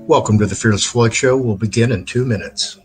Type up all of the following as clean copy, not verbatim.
Welcome to the Fearless Floyd Show. We'll begin in 2 minutes.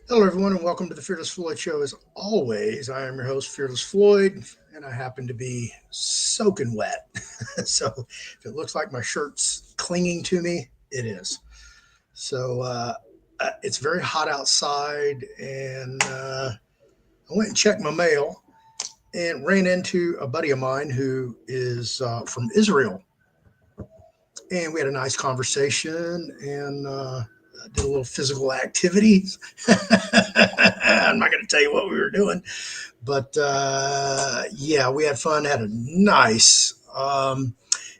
Hello, everyone, and welcome to the Fearless Floyd Show. As always, I am your host, Fearless Floyd, and I happen to be soaking wet. So if it looks like my shirt's clinging to me, it is. So it's very hot outside, and I went and checked my mail and ran into a buddy of mine who is from Israel. And we had a nice conversation and did a little physical activity. I'm not going to tell you what we were doing, but yeah, we had fun, had a nice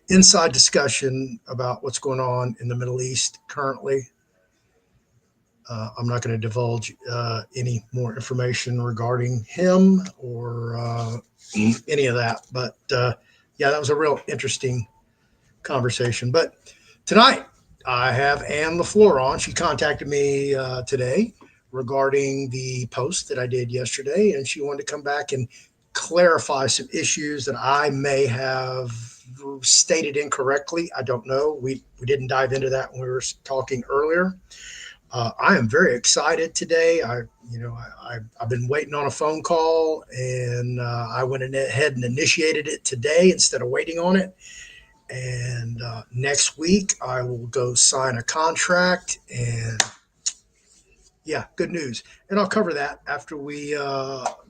inside discussion about what's going on in the Middle East currently. I'm not going to divulge any more information regarding him or any of that, but yeah, that was a real interesting conversation. But tonight, I have LeFlore on. She contacted me today regarding the post that I did yesterday, and she wanted to come back and clarify some issues that I may have stated incorrectly. I don't know. We didn't dive into that when we were talking earlier. I am very excited today. I've been waiting on a phone call, and I went ahead and initiated it today instead of waiting on it. And next week, I will go sign a contract. And yeah, good news. And I'll cover that after we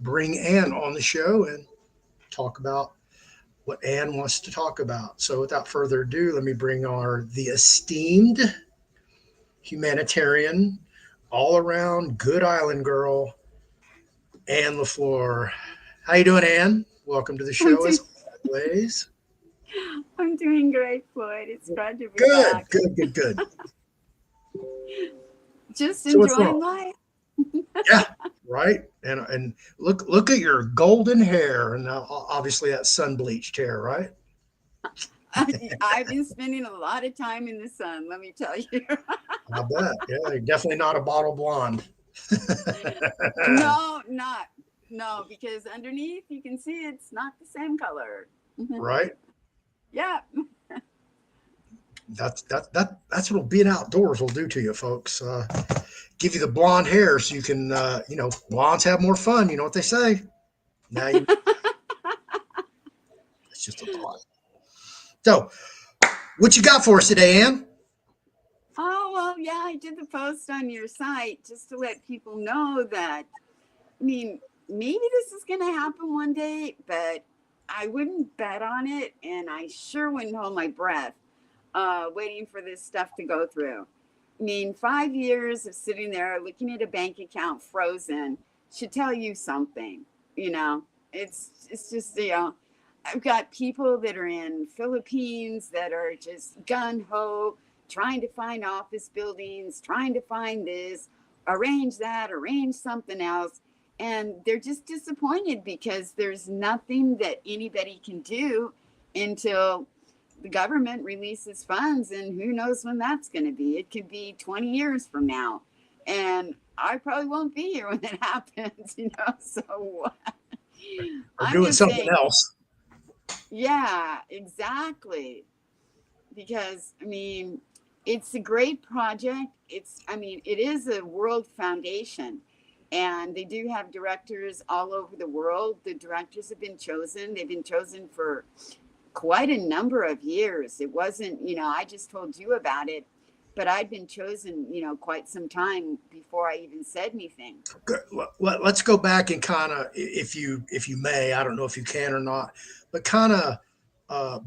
bring Ann on the show and talk about what Ann wants to talk about. So without further ado, let me bring the esteemed humanitarian, all around good island girl, Ann LeFlore. How you doing, Ann? Welcome to the show as always. I'm doing great, Floyd. It's glad to be Good, back. good. Just So enjoying life. Yeah, right. And look at your golden hair, and obviously that sun bleached hair, right? I've been spending a lot of time in the sun, let me tell you. I bet. Yeah, you're definitely not a bottle blonde. No, not. No, because underneath you can see it's not the same color. right? Yeah. That's what being outdoors will do to you, folks. Give you the blonde hair so you can, blondes have more fun. You know what they say. Now you, it's just a thought. So, what you got for us today, Ann? Oh, well, yeah, I did the post on your site just to let people know that, I mean, maybe this is going to happen one day, but I wouldn't bet on it. And I sure wouldn't hold my breath waiting for this stuff to go through. I mean, 5 years of sitting there looking at a bank account frozen should tell you something, you know. It's just, I've got people that are in Philippines that are just gun ho, trying to find office buildings, trying to find this, arrange that, arrange something else. And they're just disappointed because there's nothing that anybody can do until the government releases funds. And who knows when that's going to be? It could be 20 years from now. And I probably won't be here when it happens, So Or I'm doing just something saying, else? yeah, exactly. Because, I mean, it's a great project. It is a world foundation. And they do have directors all over the world. The directors have been chosen. They've been chosen for quite a number of years. It wasn't, I just told you about it, but I'd been chosen, quite some time before I even said anything. Good. Let's go back and kind of, if you may, I don't know if you can or not, but kind of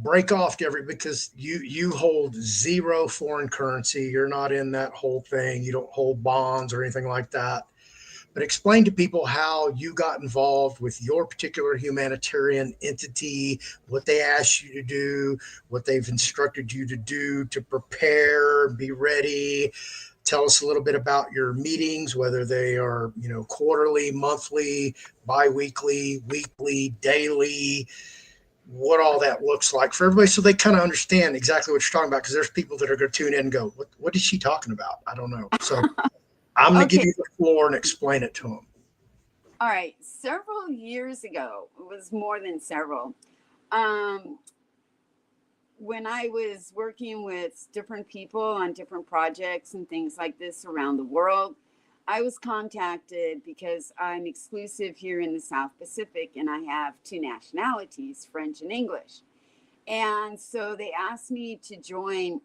break off to because you hold zero foreign currency. You're not in that whole thing. You don't hold bonds or anything like that. But explain to people how you got involved with your particular humanitarian entity, what they asked you to do, what they've instructed you to do to prepare, be ready. Tell us a little bit about your meetings, whether they are, quarterly, monthly, biweekly, weekly, daily, what all that looks like for everybody so they kind of understand exactly what you're talking about. Because there's people that are going to tune in and go, what is she talking about? I don't know. So I'm going to give Okay. you the floor and explain it to them. All right. Several years ago, it was more than several. Um, when I was working with different people on different projects and things like this around the world, I was contacted because I'm exclusive here in the South Pacific and I have two nationalities, French and English. And so they asked me to join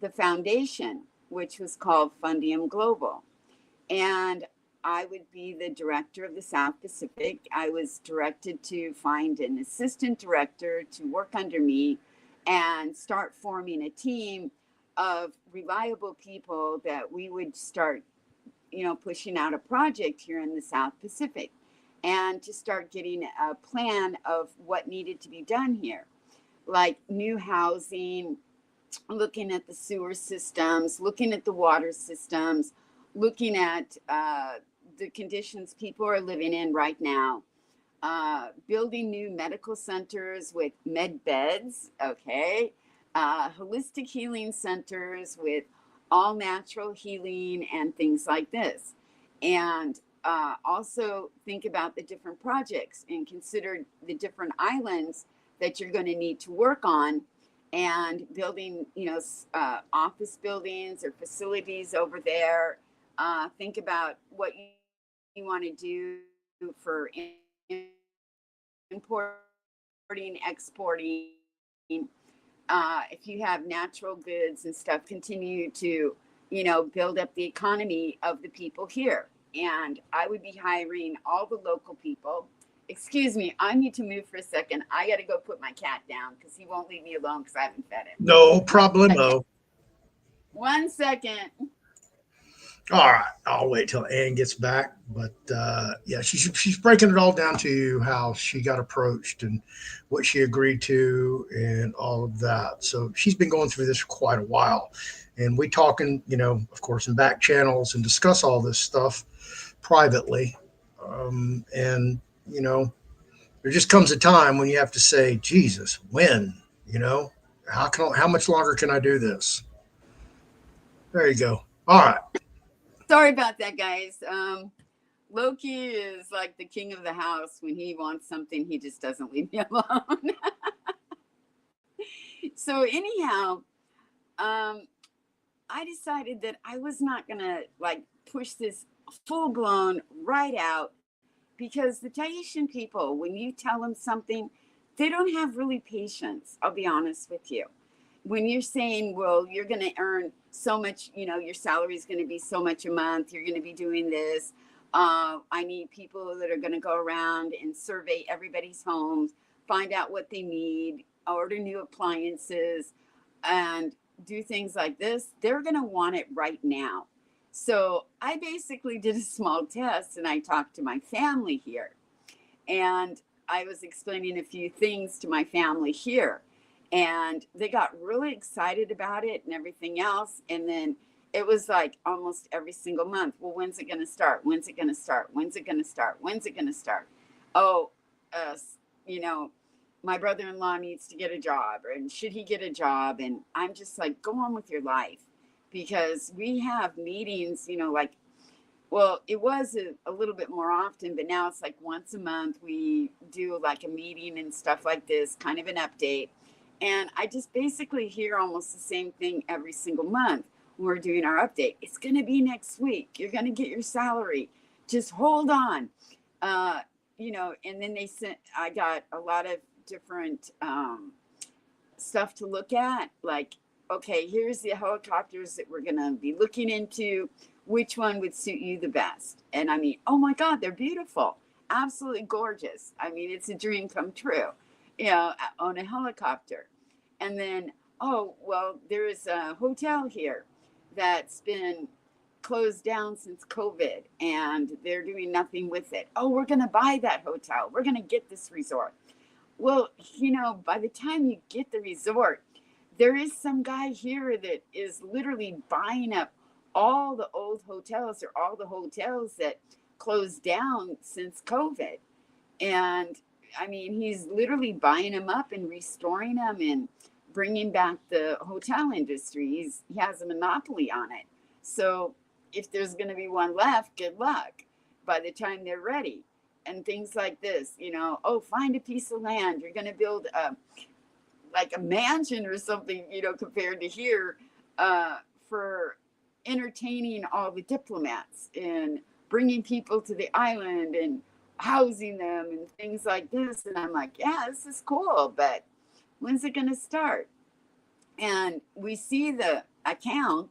the foundation, which was called Fundium Global. And I would be the director of the South Pacific. I was directed to find an assistant director to work under me and start forming a team of reliable people that we would start, pushing out a project here in the South Pacific and to start getting a plan of what needed to be done here, like new housing, looking at the sewer systems, looking at the water systems, looking at the conditions people are living in right now, building new medical centers with med beds, okay, holistic healing centers with all natural healing and things like this. And also think about the different projects and consider the different islands that you're going to need to work on and building, office buildings or facilities over there. Think about what you want to do for importing, exporting. If you have natural goods and stuff, continue to, build up the economy of the people here. And I would be hiring all the local people. Excuse me, I need to move for a second. I got to go put my cat down because he won't leave me alone because I haven't fed him. No One second. problemo. 1 second. All right, I'll wait till Ann gets back. But yeah, she's breaking it all down to you how she got approached and what she agreed to and all of that. So she's been going through this for quite a while, and we talking, of course, in back channels and discuss all this stuff privately. And there just comes a time when you have to say, Jesus, when? How much longer can I do this? There you go. All right. Sorry about that, guys. Loki is like the king of the house. When he wants something, he just doesn't leave me alone. So anyhow, I decided that I was not gonna like push this full blown right out, because the Tahitian people, when you tell them something, they don't have really patience. I'll be honest with you. When you're saying, well, you're going to earn so much, your salary is going to be so much a month, you're going to be doing this. I need people that are going to go around and survey everybody's homes, find out what they need, order new appliances, and do things like this. They're going to want it right now. So I basically did a small test, and I talked to my family here. And I was explaining a few things to my family here. And they got really excited about it and everything else. And then it was like almost every single month. Well, when's it going to start? When's it going to start? When's it going to start? When's it going to start? Oh, you know, my brother-in-law needs to get a job, and should he get a job? And I'm just like, go on with your life, because we have meetings, like, well, it was a little bit more often, but now it's like once a month we do like a meeting and stuff like this, kind of an update. And I just basically hear almost the same thing every single month when we're doing our update. It's going to be next week. You're going to get your salary. Just hold on. And then they sent, I got a lot of different stuff to look at. Like, okay, here's the helicopters that we're going to be looking into. Which one would suit you the best? And I mean, oh my God, they're beautiful. Absolutely gorgeous. I mean, it's a dream come true, on a helicopter. And then, oh, well, there is a hotel here that's been closed down since COVID, and they're doing nothing with it. Oh, we're going to buy that hotel. We're going to get this resort. Well, by the time you get the resort, there is some guy here that is literally buying up all the old hotels, or all the hotels that closed down since COVID. And I mean, he's literally buying them up and restoring them and bringing back the hotel industry. He has a monopoly on it. So if there's going to be one left, good luck by the time they're ready. And things like this, oh, find a piece of land. You're going to build like a mansion or something, compared to here, for entertaining all the diplomats and bringing people to the island and housing them and things like this. And I'm like, yeah, this is cool, but when's it going to start? And we see the account,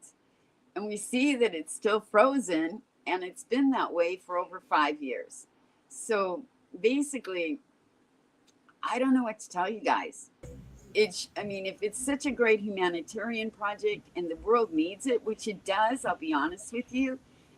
and we see that it's still frozen, and it's been that way for over 5 years. So basically, I don't know what to tell you guys. If it's such a great humanitarian project and the world needs it, which it does, I'll be honest with you,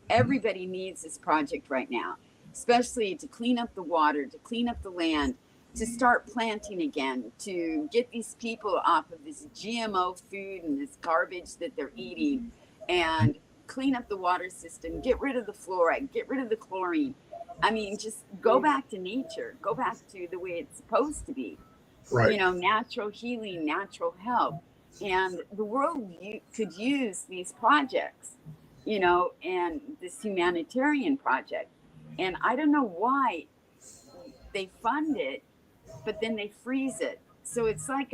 everybody needs this project right now, especially to clean up the water, to clean up the land, to start planting again, to get these people off of this GMO food and this garbage that they're eating, and clean up the water system, get rid of the fluoride, get rid of the chlorine. I mean, just go back to nature, go back to the way it's supposed to be. Right. Natural healing, natural health. And the world could use these projects, and this humanitarian project. And I don't know why they fund it, but then they freeze it. So it's like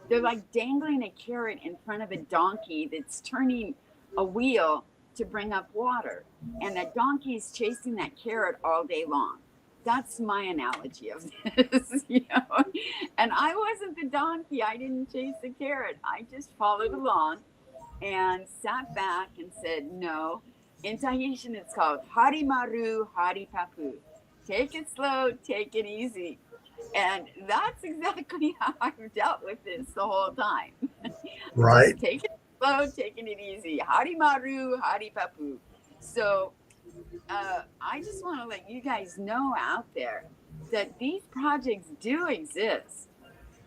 they're like dangling a carrot in front of a donkey that's turning a wheel to bring up water. And that donkey is chasing that carrot all day long. That's my analogy of this, And I wasn't the donkey. I didn't chase the carrot. I just followed along and sat back and said, no. In Tahitian, it's called Hari Maru, Hari Papu. Take it slow, take it easy. And that's exactly how I've dealt with this the whole time. Right. Just take it slow, taking it easy. Hari Maru, Hari Papu. So I just want to let you guys know out there that these projects do exist.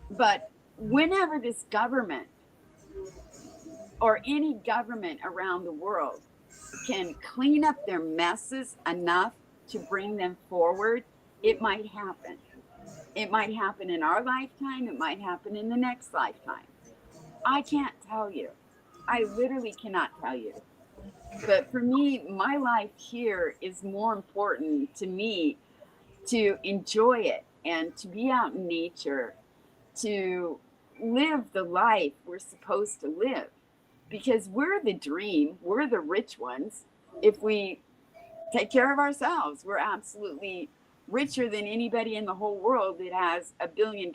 But whenever this government or any government around the world can clean up their messes enough to bring them forward, it might happen. It might happen in our lifetime. It might happen in the next lifetime. I can't tell you. I literally cannot tell you. But for me, my life here is more important to me to enjoy it and to be out in nature, to live the life we're supposed to live. Because we're the dream, we're the rich ones. If we take care of ourselves, we're absolutely richer than anybody in the whole world that has $1 billion,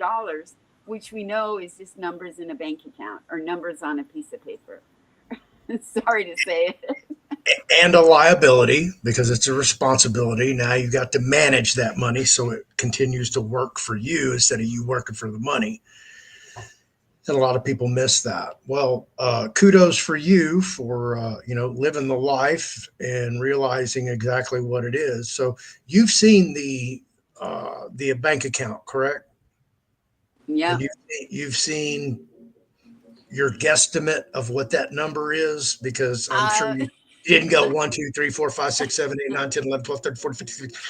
which we know is just numbers in a bank account or numbers on a piece of paper. Sorry to say it. And a liability because it's a responsibility. Now you got to manage that money so it continues to work for you instead of you working for the money. And a lot of people miss that. Well, kudos for you for living the life and realizing exactly what it is. So you've seen the bank account, correct? Yeah. And you've seen your guesstimate of what that number is because I'm sure Uh, you didn't go 1, 2, 3, 4, 5, 6, 7, 8, 9, 10, 11, 12, 13, 14, 15, 16.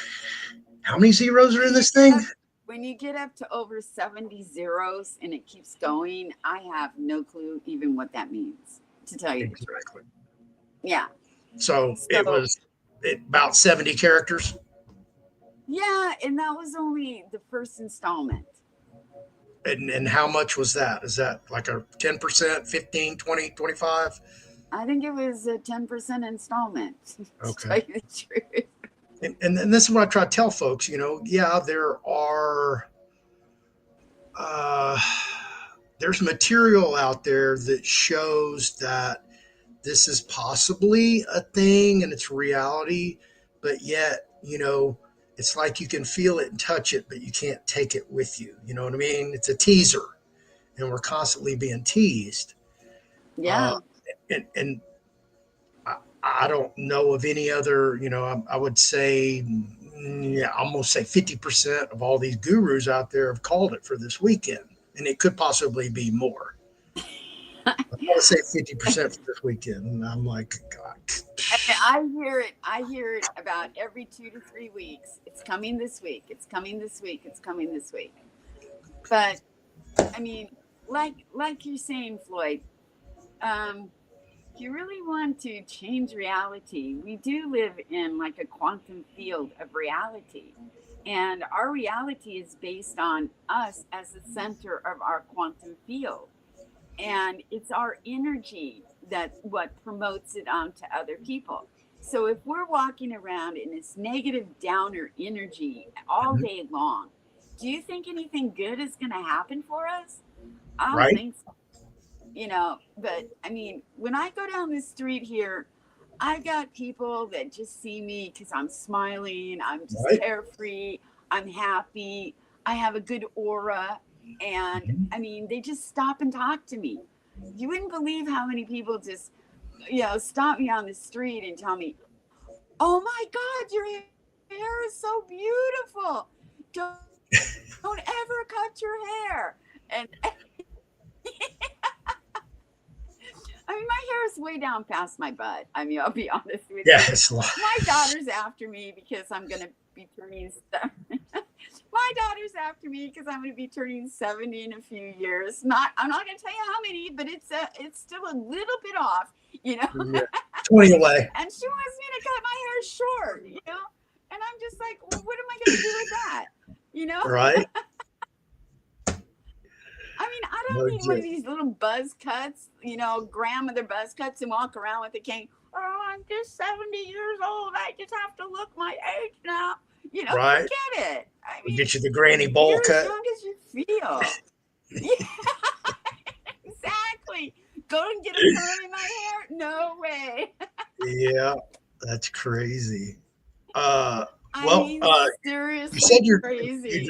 How many zeros are in when you this thing? get up, when you get up to over 70 zeros and it keeps going, I have no clue even what that means, to tell you the truth. Exactly. Yeah. So it So, was about 70 characters. yeah, and that was only the first installment. And how much was that? Is that like a 10%, 15, 20, 25? I think it was a 10% installment, to Okay. tell you the truth. And this is what I try to tell folks, yeah, uh, there's material out there that shows that this is possibly a thing and it's reality, but yet, it's like you can feel it and touch it, but you can't take it with you. You know what I mean? It's a teaser, and we're constantly being teased. Uh, Yeah. and I don't know of any other, I would say, yeah, almost say 50% of all these gurus out there have called it for this weekend, and it could possibly be more. I want to say 50% for this weekend. And I'm like, God. I hear it. I hear it about every 2 to 3 weeks. It's coming this week. It's coming this week. It's coming this week. But I mean, like you're saying, Floyd, um, if you really want to change reality, we do live in like a quantum field of reality. And our reality is based on us as the center of our quantum field. And it's our energy that what promotes it onto other people. So if we're walking around in this negative downer energy all Mhm. day long, do you think anything good is going to happen for us? I don't Right? think so. But I mean, when I go down the street here, I've got people that just see me because I'm smiling, I'm just Right? carefree, I'm happy, I have a good aura. And Mhm. I mean, they just stop and talk to me. You wouldn't believe how many people just, stop me on the street and tell me, "Oh my God, your hair is so beautiful. Don't ever cut your hair." And I mean, my hair is way down past my butt. I mean, I'll be honest with Yeah, you. it's a lot. My daughter's after me because I'm going to be turning my daughter's after me because I'm going to be turning 70 in a few years. I'm not going to tell you how many, but it's still a little bit off, you know. Yeah. 20 away. And she wants me to cut my hair short. And I'm just like, well, what am I going to do with that? You know? Right? I mean, I No don't need one of joke. these little buzz cuts, grandmother buzz cuts and walk around with a cane. Oh, I'm just 70 years old. I just have to look my age now. Right? Forget it. I We'll mean, get you the granny bowl you're as cut. young as you feel. Yeah, exactly. Go and get a perm in my hair? No way. Yeah, that's crazy. Uh, I well, mean, you said seriously you're crazy.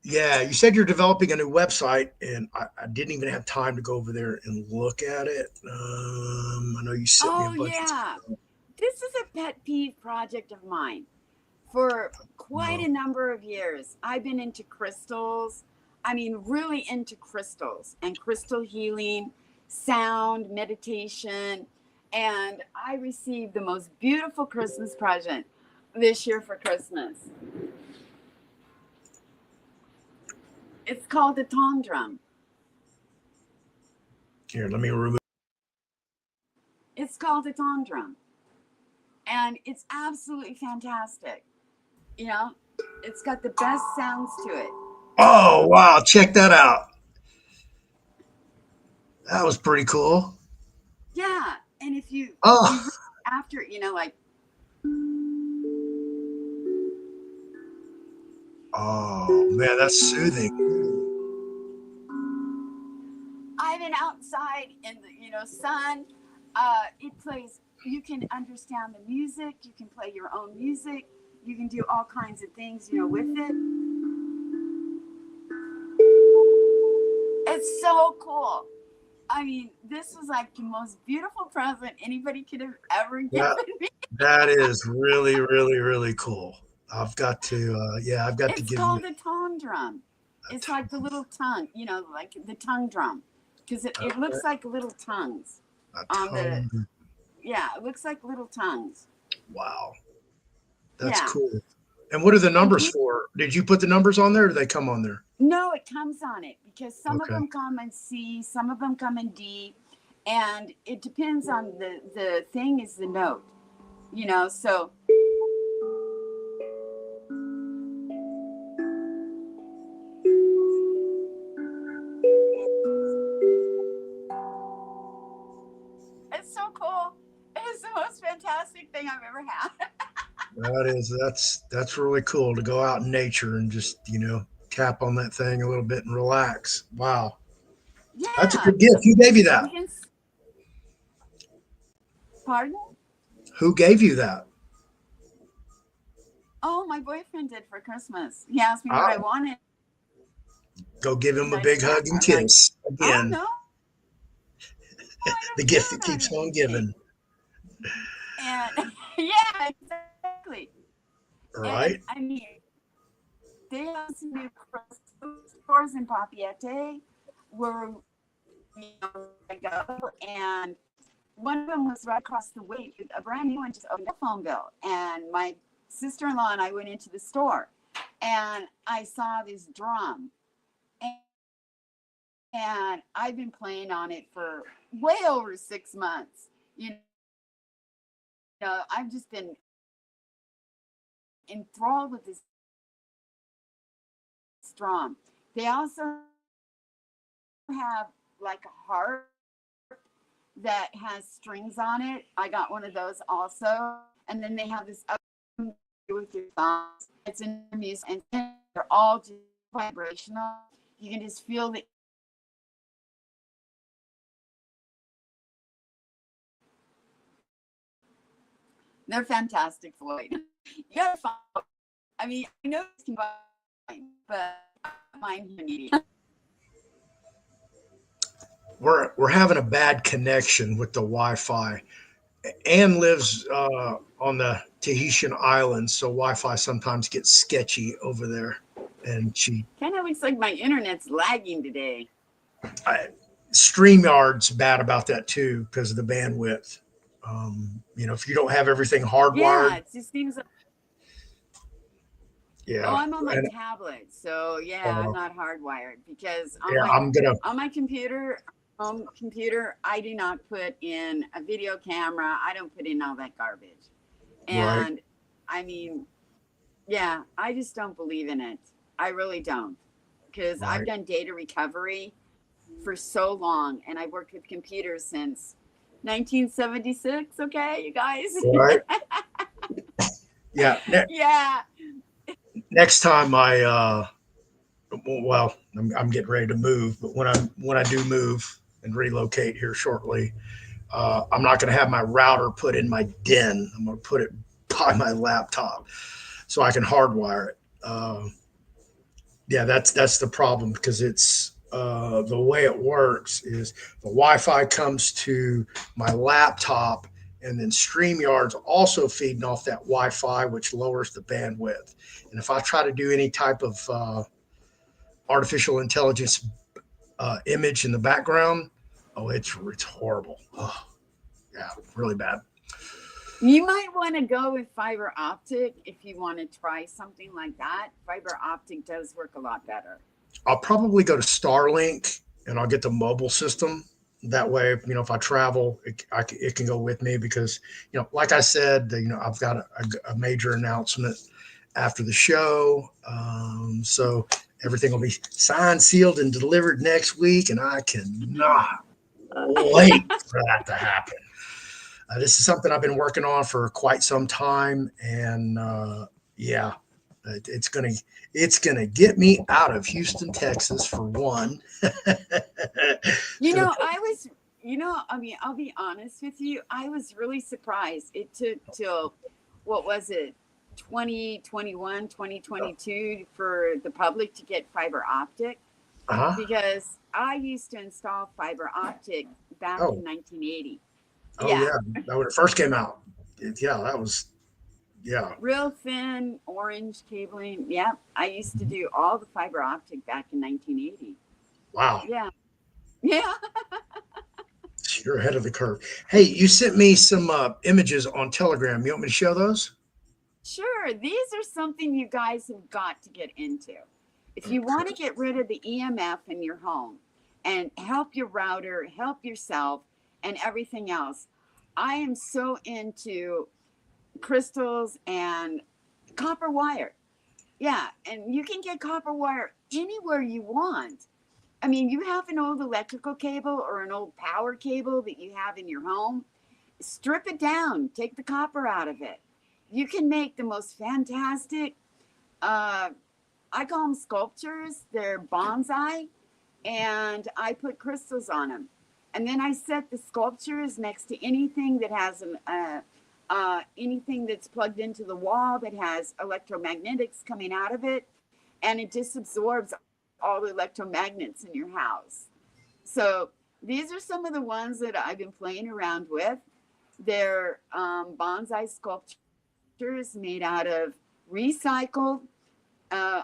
yeah, you said you're developing a new website, and I didn't even have time to go over there and look at it. I know you sent me a Oh, bunch of yeah. This is a pet peeve project of mine. For quite stuff. a number of years, I've been into crystals. I mean, really into crystals and crystal healing, sound, meditation. And I received the most beautiful Christmas present this year for Christmas. It's called a tom drum. Here, let me remove. It's called a tom drum. and it's absolutely fantastic. You know, it's got the best sounds to it. Oh, wow. Check that out. That was pretty cool. Yeah, and if you Oh, after, you know, like oh man, that's soothing. I've been outside in the, you know, sun. It plays. You can understand the music. You can play your own music. You can do all kinds of things, you know, with it. It's so cool. I mean, this was like the most beautiful present anybody could have ever given That me. that is really, really, really cool. I've got to, yeah, I've got to It's give you called a tone drum. a It's like the tone. little tongue, you know, like the tongue drum, because it Okay, looks like little tongues a on the. tone. Yeah, it looks like little tongues. Wow, that's Yeah, cool. And what are the and numbers people. for? Did you put the numbers on there, or do they come on there? No, it comes on it because some of Okay. them come in C, some of them come in D, and it depends on the thing is the note, you know. So it's so cool. It's the most fantastic thing I've ever had. That's really cool to go out in nature and just, tap on that thing a little bit and relax. Wow. That's a Yeah, good gift. Who gave you we that? can. Pardon? Who gave you that? Oh, my boyfriend did for Christmas. He asked me what I Oh, wanted, go give him and a I big just hug and I'm like, kiss oh again. no, I The don't gift care that about keeps on anything. giving. And yeah, exactly. And Right? I mean, they have some new stores in Papiete where I go, and one of them was right across the way. A brand new one just opened a phone bill, and my sister-in-law and I went into the store, and I saw this drum, and I've been playing on it for way over 6 months. You know, I've just been enthralled with this drum. They also have like a harp that has strings on it. I got one of those also. And then they have this other with your thumbs. It's in music, and they're all just vibrational. You can just feel the. They're fantastic, Floyd. You gotta follow. I mean, I know it's combined, but I don't mind immediately. We're having a bad connection with the Wi-Fi. Anne lives on the Tahitian islands, so Wi-Fi sometimes gets sketchy over there. And Kind of looks like my internet's lagging today. I, StreamYard's bad about that too because of the bandwidth. If you don't have everything Yeah, hardwired, it just seems like. Oh, yeah, I'm on my and tablet, so yeah, I'm uh, not hardwired because yeah, I'm gonna on my computer, home computer, I do not put in a video camera. I don't put in all that garbage. right, And I mean, yeah, I just don't believe in it. I really don't. Because I've right, done data recovery for so long and I worked with computers since 1976. Okay, you guys? right, yeah. Yeah. Next time I'm getting ready to move, but when I do move and relocate here shortly, I'm not going to have my router put in my den. I'm going to put it by my laptop so I can hardwire it. Yeah, that's the problem because it's the way it works is the Wi-Fi comes to my laptop, and then StreamYard's also feeding off that Wi-Fi, which lowers the bandwidth. And if I try to do any type of artificial intelligence image in the background, oh, it's horrible. Oh, yeah, really bad. You might want to go with fiber optic if you want to try something like that. Fiber optic does work a lot better. I'll probably go to Starlink and I'll get the mobile system. That way, if I travel, it can go with me because, like I said, I've got a major announcement after the show. So everything will be signed, sealed, and delivered next week. And I cannot wait for that to happen. This is something I've been working on for quite some time. And yeah, it's gonna get me out of Houston, Texas, for one. You to the know, I was, I mean, I'll be honest with you. I was really surprised. It took till, what was it, 2021, 2022 for the public to get fiber optic, uh-huh. because I used to install fiber optic back Oh, in 1980. oh Yeah, yeah, that when it first came out. Yeah, that was yeah. real thin orange cabling. Yeah, I used to do all the fiber optic back in 1980. Wow, Yeah. Yeah. you're ahead of the curve. Hey, you sent me some images on Telegram. You want me to show those? Sure, these are something you guys have got to get into. If you want to get rid of the EMF in your home and help your router, help yourself, and everything else, I am so into crystals and copper wire. Yeah, and you can get copper wire anywhere you want. I mean, you have an old electrical cable or an old power cable that you have in your home, strip it down, take the copper out of it. You can make the most fantastic, uh, I call them sculptures. They're bonsai, and I put crystals on them. And then I set the sculptures next to anything that has anything that's plugged into the wall that has electromagnetics coming out of it, and it just absorbs all the electromagnets in your house. So these are some of the ones that I've been playing around with. They're bonsai sculptures made out of recycled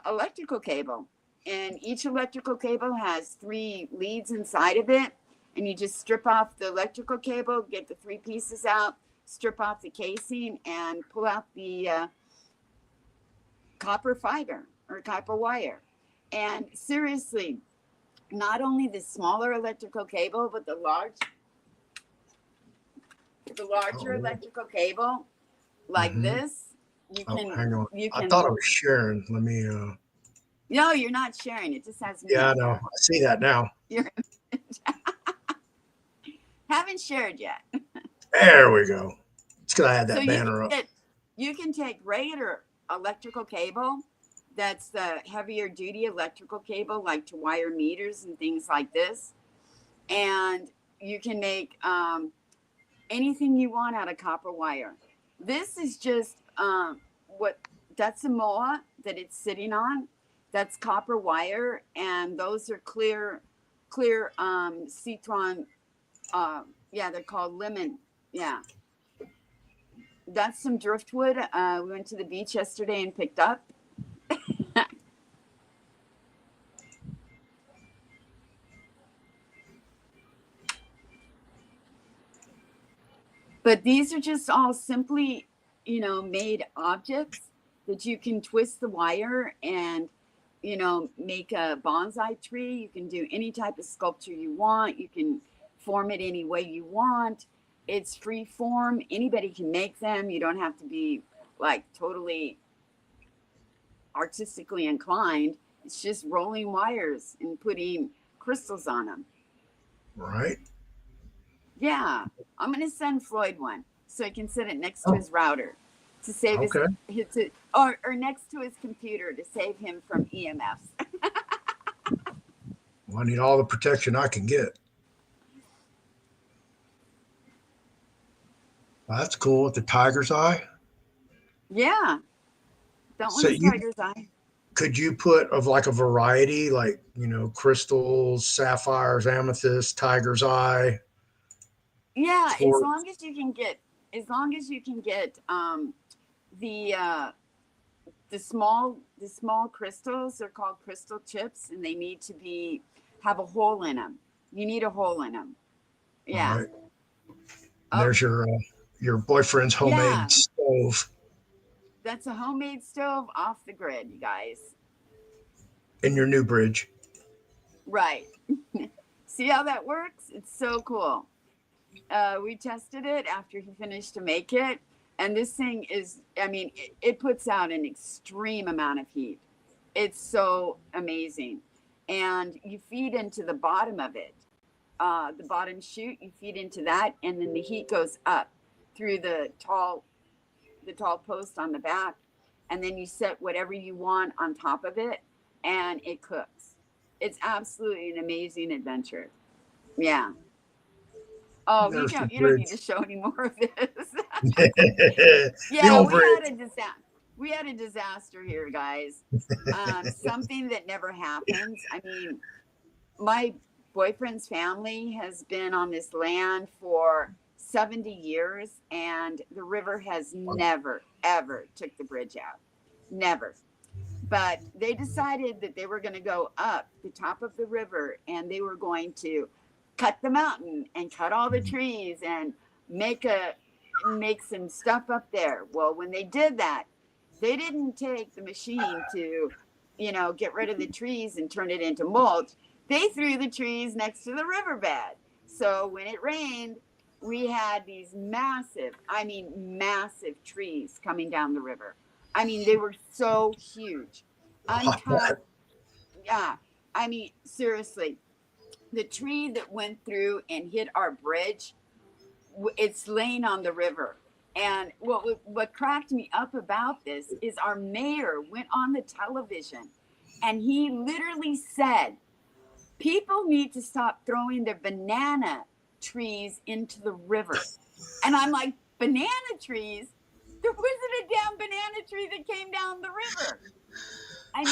electrical cable. And each electrical cable has three leads inside of it. And you just strip off the electrical cable, get the three pieces out, strip off the casing, and pull out the copper fiber or copper wire. And seriously, not only the smaller electrical cable, but the larger Oh, electrical cable like mm-hmm. this, you Oh, can hang on. you I thought can I was sharing. Let me. no, you're not sharing. It just has me Yeah, I up know. there. I see that now. You haven't shared yet. There we go. It's because I had So that banner up. you can take regular electrical cable, that's the heavier duty electrical cable, like to wire meters and things like this, and you can make anything you want out of copper wire. This is just what that's a moa that it's sitting on. That's copper wire, and those are clear citron. Yeah, they're called lemon. Yeah, that's some driftwood. We went to the beach yesterday and picked up. But these are just all simply, made objects that you can twist the wire and, make a bonsai tree. You can do any type of sculpture you want. You can form it any way you want. It's free form. Anybody can make them. You don't have to be like totally artistically inclined. It's just rolling wires and putting crystals on them. Right. Yeah, I'm gonna send Floyd one so he can set it next to Oh, his router to save okay. or next to his computer to save him from EMFs. Well, I need all the protection I can get. Well, that's cool with the tiger's eye. Yeah, that So one's you tiger's eye. could you put of like a variety, like crystals, sapphires, amethyst, tiger's eye, Yeah, quartz. as long as you can get the the small crystals. They're called crystal chips, and they need to be have a hole in them. You need a hole in them. All Yeah. right. And Oh, there's your boyfriend's yeah. homemade stove That's a homemade stove off the grid, you guys. in your new bridge. Right. See how that works? It's so cool. We tested it after he finished to make it. And this thing is, I mean, it puts out an extreme amount of heat. It's so amazing. And you feed into the bottom of it, the bottom chute, you feed into that, and then the heat goes up through the tall post on the back, and then you set whatever you want on top of it, and it cooks. It's absolutely an amazing adventure. Yeah. Oh, There's the you don't need to bridge. show any more of this. The Yeah, old we had bridge. a disaster. We had a disaster here, guys. Something that never happens. I mean, my boyfriend's family has been on this land for 70 years, and the river has never ever took the bridge out. Never. But they decided that they were going to go up the top of the river, and they were going to cut the mountain and cut all the trees and make a make some stuff up there. Well, when they did that, they didn't take the machine to, get rid of the trees and turn it into mulch. They threw the trees next to the riverbed. So when it rained, we had these massive, I mean, massive trees coming down the river. I mean, they were so huge, uncut. Yeah. I mean, seriously, the tree that went through and hit our bridge, it's laying on the river. And what cracked me up about this is our mayor went on the television and he literally said, people need to stop throwing their banana trees into the river. And I'm like, banana trees? There wasn't a damn banana tree that came down the river. I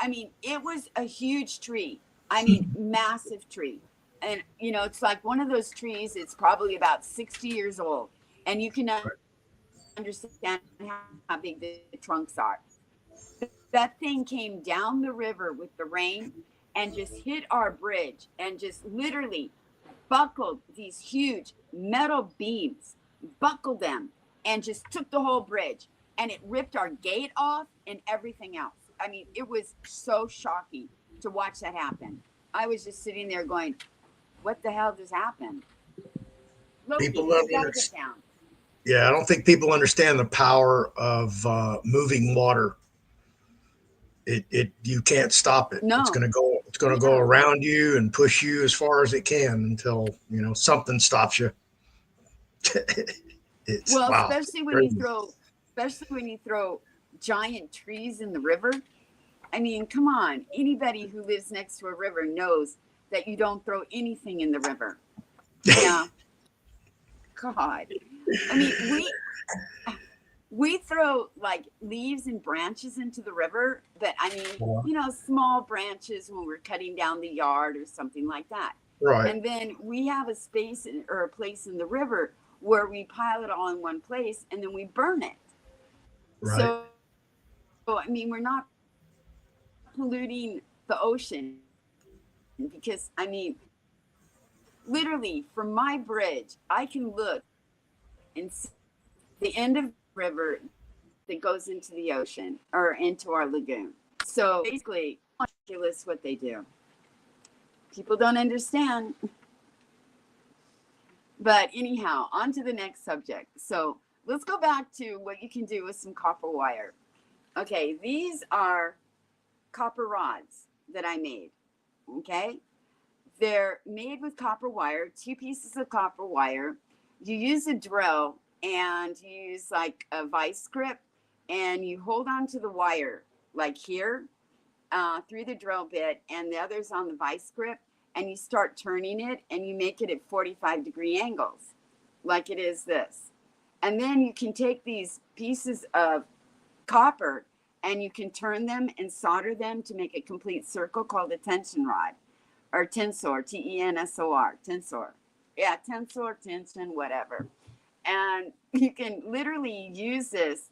mean, it was a huge tree. I mean, massive tree. And, it's like one of those trees, it's probably about 60 years old. And you can understand how big the trunks are. That thing came down the river with the rain and just hit our bridge and just literally buckled these huge metal beams, buckled them, and just took the whole bridge. And it ripped our gate off and everything else. I mean, it was so shocking to watch that happen. I was just sitting there going, what the hell just happened? Loki, People you don't gotta understand. get down. Yeah, I don't think people understand the power of moving water. It you can't stop it. It's No, going to go. It's going to go yeah. around you and push you as far as it can until something stops you. It's Well, wow, crazy. especially when you throw giant trees in the river. I mean, come on. Anybody who lives next to a river knows that you don't throw anything in the river. Yeah. God. I mean, we throw like leaves and branches into the river, but I mean, small branches when we're cutting down the yard or something like that. Right, And then we have a space or a place in the river where we pile it all in one place and then we burn it. right. So, I mean, we're not polluting the ocean because, I mean, literally from my bridge, I can look and see the end of the river that goes into the ocean or into our lagoon. So basically, ridiculous what they do. People don't understand. But anyhow, on to the next subject. So let's go back to what you can do with some copper wire. Okay, these are copper rods that I made. Okay, they're made with copper wire, 2 pieces of copper wire. You use a drill and you use like a vice grip and you hold on to the wire like here through the drill bit and the others on the vice grip, and you start turning it and you make it at 45-degree angles like it is this. And then you can take these pieces of copper and you can turn them and solder them to make a complete circle called a tension rod or tensor, Tensor, tensor. Yeah, tensor, tension, whatever. And you can literally use this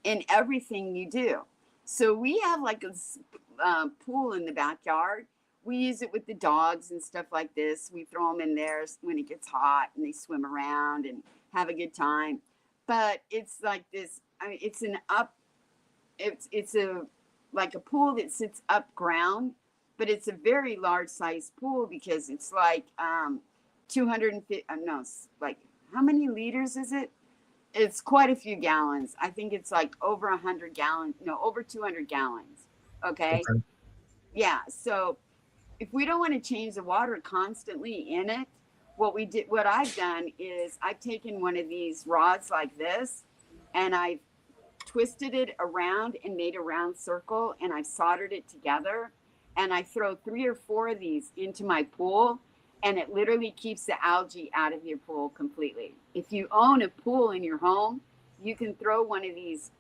in everything you do. So we have like a pool in the backyard. We use it with the dogs and stuff like this. We throw them in there when it gets hot and they swim around and have a good time. But it's like this, I mean, it's a like a pool that sits up ground, but it's a very large size pool because it's like 250, no, like how many liters is it? It's quite a few gallons. I think it's like over 100 gallons, no, over 200 gallons. Okay. Okay. Yeah. So if we don't want to change the water constantly in it, what I've done is I've taken one of these rods like this and I've twisted it around and made a round circle and I've soldered it together and I throw 3 or 4 of these into my pool and it literally keeps the algae out of your pool completely. If you own a pool in your home, you can throw one of these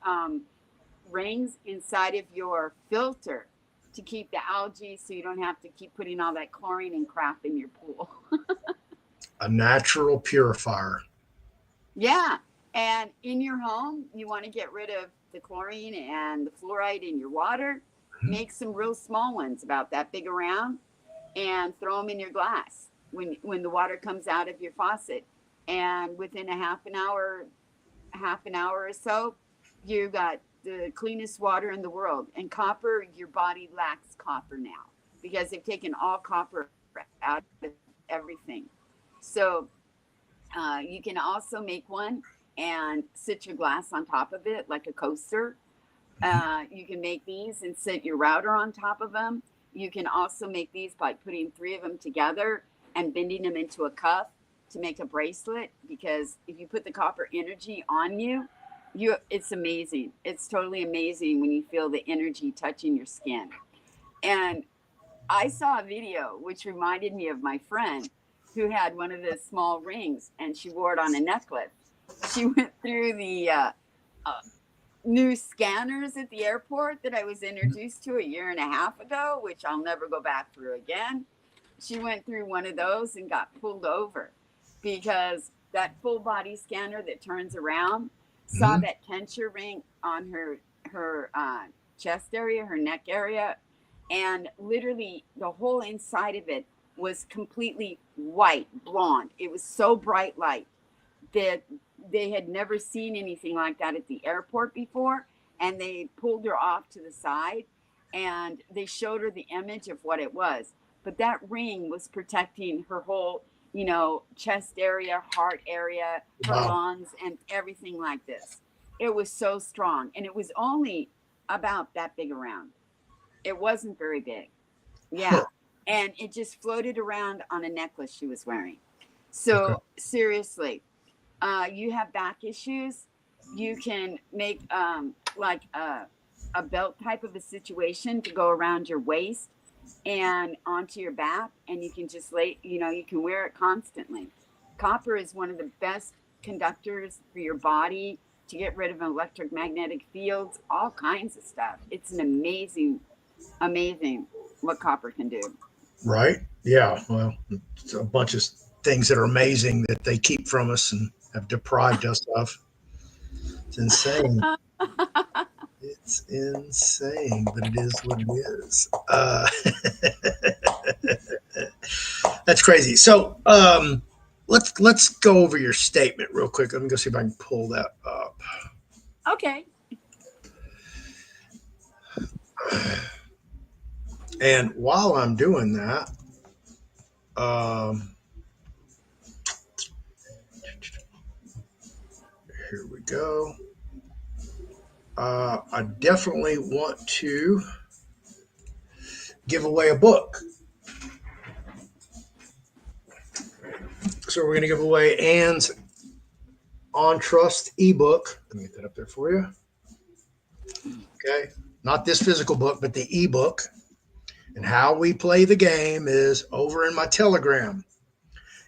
rings inside of your filter to keep the algae so you don't have to keep putting all that chlorine and crap in your pool. A natural purifier. Yeah. And in your home, you want to get rid of the chlorine and the fluoride in your water. Make some real small ones about that big around and throw them in your glass when the water comes out of your faucet. And within a half an hour or so, you got the cleanest water in the world. And copper, your body lacks copper now because they've taken all copper out of everything. So you can also make one and sit your glass on top of it like a coaster. You can make these and sit your router on top of them. You can also make these by putting 3 of them together and bending them into a cuff to make a bracelet, because if you put the copper energy on you, it's amazing. It's totally amazing when you feel the energy touching your skin. And I saw a video which reminded me of my friend who had one of the small rings and she wore it on a necklace. She went through the new scanners at the airport that I was introduced to a year and a half ago, which I'll never go back through again. She went through one of those and got pulled over because that full body scanner that turns around saw that tensure ring on her chest area, her neck area, and literally the whole inside of it was completely white, blonde. It was so bright light that they had never seen anything like that at the airport before. And they pulled her off to the side and they showed her the image of what it was. But that ring was protecting her whole, chest area, heart area, her lungs, and everything like this. It was so strong. And it was only about that big around. It wasn't very big. Yeah. And it just floated around on a necklace she was wearing. So seriously, you have back issues, you can make like a belt type of a situation to go around your waist and onto your back, and you can just you can wear it constantly. Copper is one of the best conductors for your body to get rid of electromagnetic fields, all kinds of stuff. It's an amazing what copper can do. Right. Yeah. Well, it's a bunch of things that are amazing that they keep from us and have deprived us of. It's insane. It's insane, but it is what it is. That's crazy. So let's go over your statement real quick. Let me go see if I can pull that up. Okay. And while I'm doing that, here we go. I definitely want to give away a book. So we're going to give away Anne's On Trust ebook. Let me get that up there for you. Okay. Not this physical book, but the ebook. And how we play the game is over in my Telegram.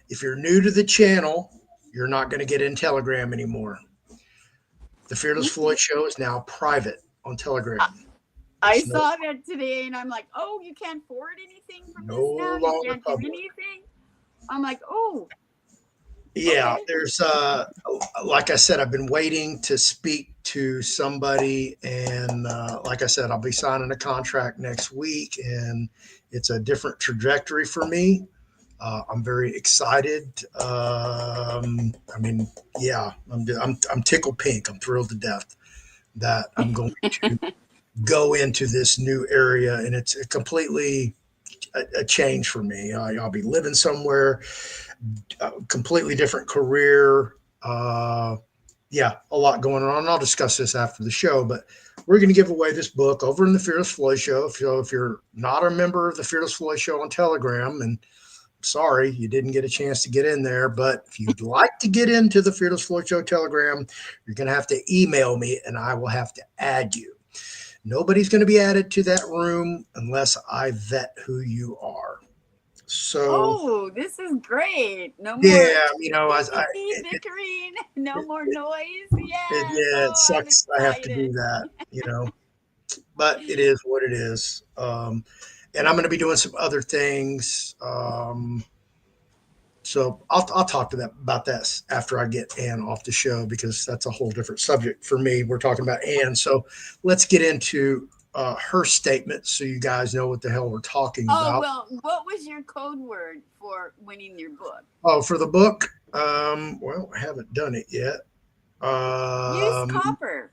If you're new to the channel, you're not going to get in Telegram anymore. The Fearless Floyd Show is now private on Telegram. I saw that today, and I'm like, oh, you can't forward anything from this now? You can't do anything? I'm like, oh. Yeah, okay. There's, like I said, I've been waiting to speak to somebody. And like I said, I'll be signing a contract next week, and it's a different trajectory for me. I'm very excited. Yeah, I'm tickled pink. I'm thrilled to death that I'm going to go into this new area, and it's a completely a change for me. I'll be living somewhere, a completely different career. Yeah, a lot going on. I'll discuss this after the show, but we're going to give away this book over in the Fearless Floyd Show. If you're not a member of the Fearless Floyd Show on Telegram, and sorry you didn't get a chance to get in there, but if you'd like to get into the Fearless Floyd Show Telegram, you're going to have to email me, and I will have to add you. Nobody's going to be added to that room unless I vet who you are. So, Oh, this is great. No more yeah, bickering, no more noise. Yes. yeah, it Oh, I'm sucks. I have to do excited. that, but it is what it is. And I'm going to be doing some other things. So I'll talk to them about that after I get Ann off the show, because that's a whole different subject for me. We're talking about Ann. So let's get into her statement so you guys know what the hell we're talking Oh, about. well, what was your code word for winning your book? Oh, for the book, well, I haven't done it yet. Use Um, copper.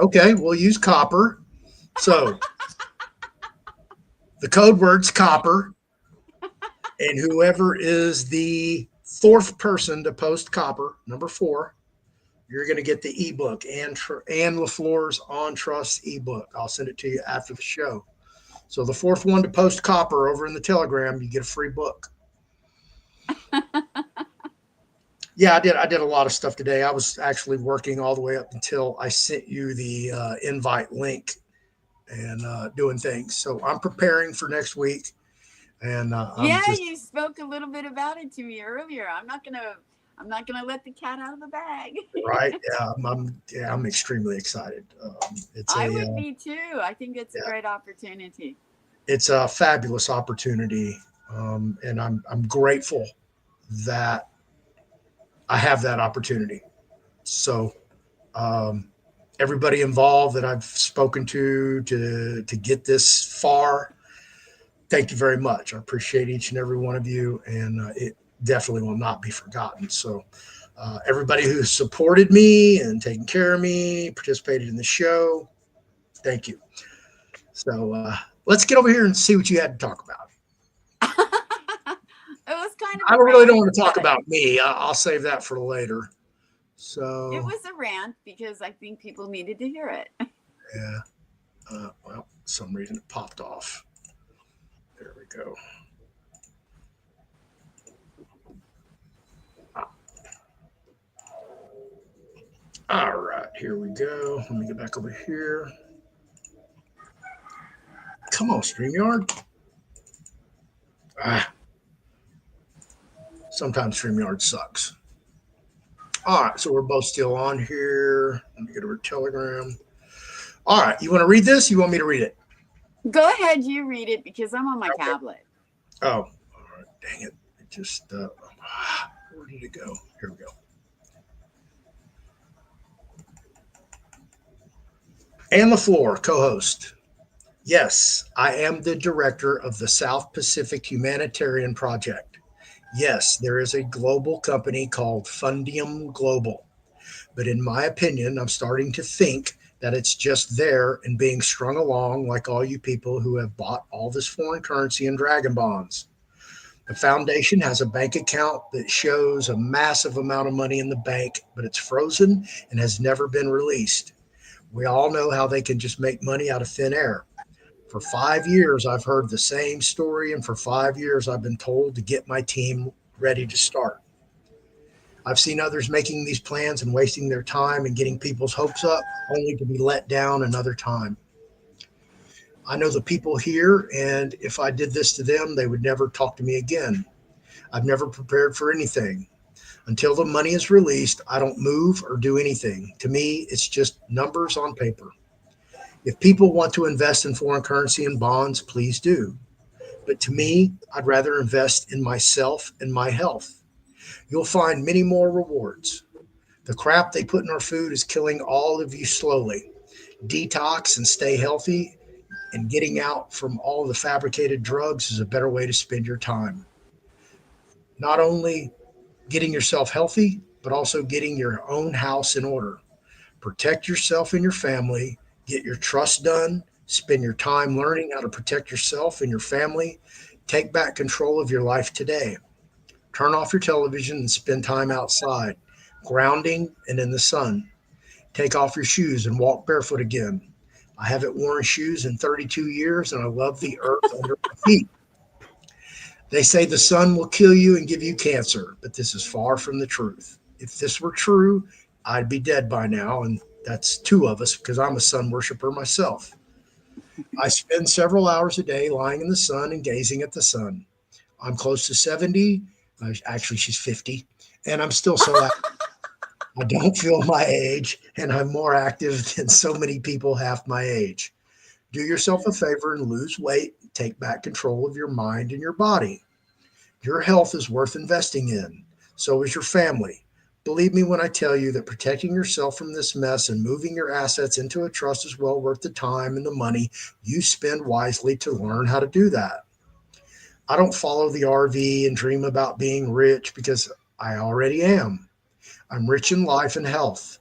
okay, we'll use copper. So the code word's copper, and whoever is the fourth person to post copper, number 4, you're going to get the ebook, and LeFlore's On Trust ebook. I'll send it to you after the show. So the fourth one to post copper over in the Telegram, you get a free book. Yeah, I did a lot of stuff today. I was actually working all the way up until I sent you the invite link, and doing things. So I'm preparing for next week, and I'm Yeah, just you spoke a little bit about it to me earlier. I'm not gonna let the cat out of the bag. right. Yeah, I'm extremely excited. It's I a would be too. I think it's a yeah, great opportunity. it's a fabulous opportunity, and I'm grateful that I have that opportunity. So, um, everybody involved that I've spoken to get this far, thank you very much. I appreciate each and every one of you, and it definitely will not be forgotten. So, everybody who supported me and taken care of me, participated in the show, thank you. So, let's get over here and see what you had to talk about. It was kind I of a really don't rant, want to talk but about me. I'll save that for later. it So, was a rant because I think people needed to hear it. yeah. Well, for some reason it popped off. There we go. All right, here we go. Let me get back over here. Come on, StreamYard. Ah, sometimes StreamYard sucks. All right, so we're both still on here. Let me get over to Telegram. All right, you want to read this? You want me to read it? Go ahead, you read it because I'm on my Okay. tablet. Oh, all right. Dang it. It just, where did it go? Here we go. And LeFlore, co host. Yes, I am the director of the South Pacific Humanitarian Project. Yes, there is a global company called Fundium Global. But in my opinion, I'm starting to think that it's just there and being strung along like all you people who have bought all this foreign currency and dragon bonds. The foundation has a bank account that shows a massive amount of money in the bank, but it's frozen and has never been released. We all know how they can just make money out of thin air. For 5 years, I've heard the same story, and for 5 years, I've been told to get my team ready to start. I've seen others making these plans and wasting their time and getting people's hopes up only to be let down another time. I know the people here, and if I did this to them, they would never talk to me again. I've never prepared for anything. Until the money is released, I don't move or do anything. To me, it's just numbers on paper. If people want to invest in foreign currency and bonds, please do. But to me, I'd rather invest in myself and my health. You'll find many more rewards. The crap they put in our food is killing all of you slowly. Detox and stay healthy, and getting out from all the fabricated drugs is a better way to spend your time. Not only getting yourself healthy, but also getting your own house in order. Protect yourself and your family, get your trust done, Spend your time learning how to protect yourself and your family. Take back control of your life today. Turn off your television and spend time outside, grounding and in the sun. Take off your shoes and walk barefoot again. I haven't worn shoes in 32 years and I love the earth under my feet. They say the sun will kill you and give you cancer, but this is far from the truth. If this were true, I'd be dead by now, and that's two of us because I'm a sun worshiper myself. I spend several hours a day lying in the sun and gazing at the sun. I'm close to 70. Actually, she's 50, and I'm still so active. I don't feel my age, and I'm more active than so many people half my age. Do yourself a favor and lose weight. Take back control of your mind and your body. Your health is worth investing in. So is your family. Believe me when I tell you that protecting yourself from this mess and moving your assets into a trust is well worth the time and the money you spend wisely to learn how to do that. I don't follow the RV and dream about being rich because I already am. I'm rich in life and health.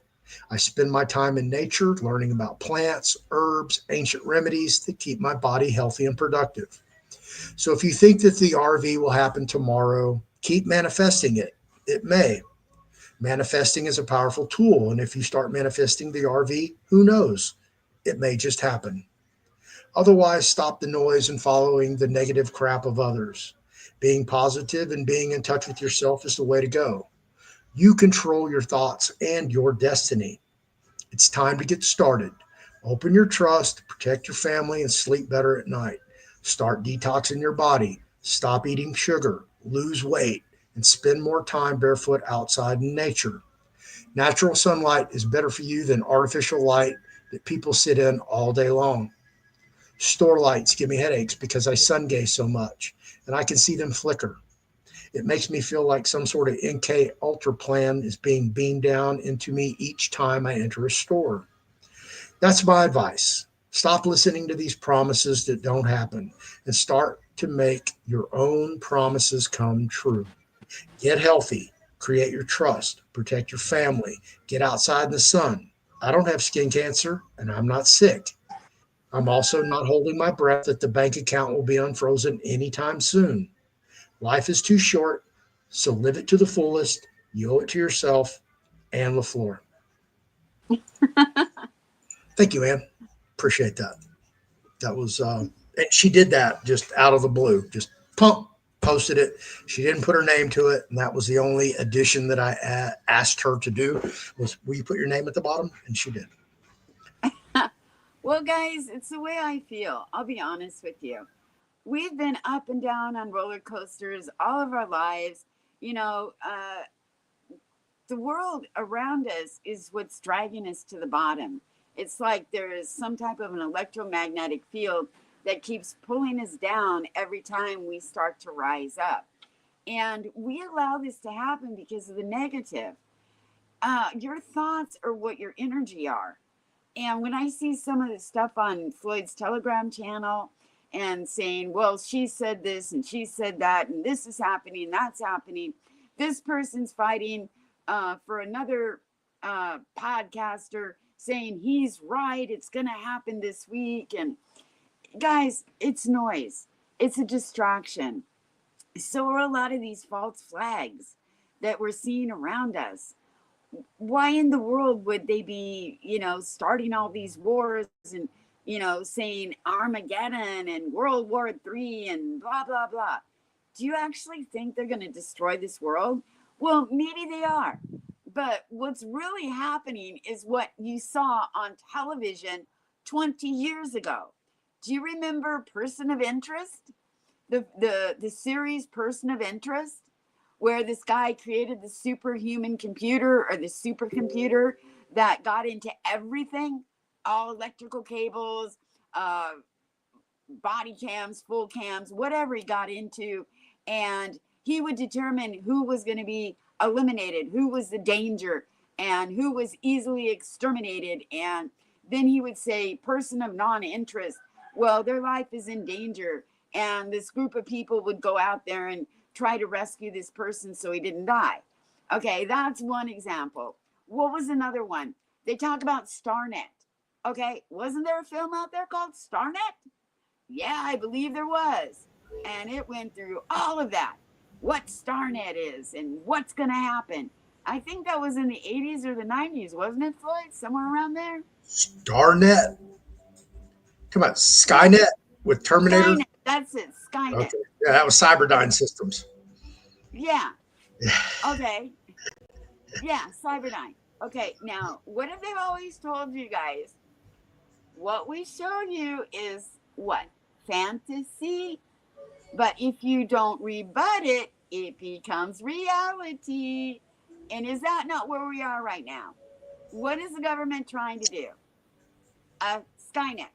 I spend my time in nature learning about plants, herbs, ancient remedies that keep my body healthy and productive. So if you think that the RV will happen tomorrow, keep manifesting it. It may. Manifesting is a powerful tool. And if you start manifesting the RV, who knows? It may just happen. Otherwise, stop the noise and following the negative crap of others. Being positive and being in touch with yourself is the way to go. You control your thoughts and your destiny. It's time to get started. Open your trust, protect your family, and sleep better at night. Start detoxing your body. Stop eating sugar, lose weight, and spend more time barefoot outside in nature. Natural sunlight is better for you than artificial light that people sit in all day long. Store lights give me headaches because I sun gaze so much, and I can see them flicker. It makes me feel like some sort of NK Ultra plan is being beamed down into me each time I enter a store. That's my advice. Stop listening to these promises that don't happen and start to make your own promises come true. Get healthy, create your trust, protect your family, get outside in the sun. I don't have skin cancer and I'm not sick. I'm also not holding my breath that the bank account will be unfrozen anytime soon. Life is too short, so live it to the fullest. You owe it to yourself and LeFlore. Thank you, Ann. Appreciate that. That was, and she did that just out of the blue, just pump, posted it. She didn't put her name to it. And that was the only addition that I asked her to do was, will you put your name at the bottom? And she did. Well, guys, it's the way I feel. I'll be honest with you. We've been up and down on roller coasters all of our lives. You know, the world around us is what's dragging us to the bottom. It's like there is some type of an electromagnetic field that keeps pulling us down every time we start to rise up. And we allow this to happen because of the negative. Your thoughts are what your energy are. And when I see some of the stuff on Floyd's Telegram channel and saying, well, she said this and she said that, and this is happening, that's happening, this person's fighting for another podcaster saying he's right, it's going to happen this week. And guys, it's noise, it's a distraction. So are a lot of these false flags that we're seeing around us. Why in the world would they be, starting all these wars and, saying Armageddon and World War III and blah, blah, blah? Do you actually think they're going to destroy this world? Well, maybe they are. But what's really happening is what you saw on television 20 years ago. Do you remember Person of Interest? The series Person of Interest? Where this guy created the superhuman computer or the supercomputer that got into everything, all electrical cables, uh, body cams, full cams, whatever he got into. And he would determine who was going to be eliminated, who was the danger, and who was easily exterminated. And then he would say, person of non-interest, well, their life is in danger. And this group of people would go out there and try to rescue this person so he didn't die. Okay, that's one example. What was another one? They talk about Starnet. Okay, wasn't there a film out there called Starnet? Yeah, I believe there was. And it went through all of that. What Starnet is and what's going to happen. I think that was in the 80s or the 90s, wasn't it, Floyd? Somewhere around there? Starnet. Come on, Yeah, Skynet with Terminator. Skynet. That's it, Skynet. Okay, yeah, that was Cyberdyne Okay. Systems. Yeah. Yeah. Okay. Yeah, Cyberdyne. Okay, now, what have they always told you guys? What we show you is what? Fantasy. But if you don't rebut it, it becomes reality. And is that not where we are right now? What is the government trying to do? Skynet.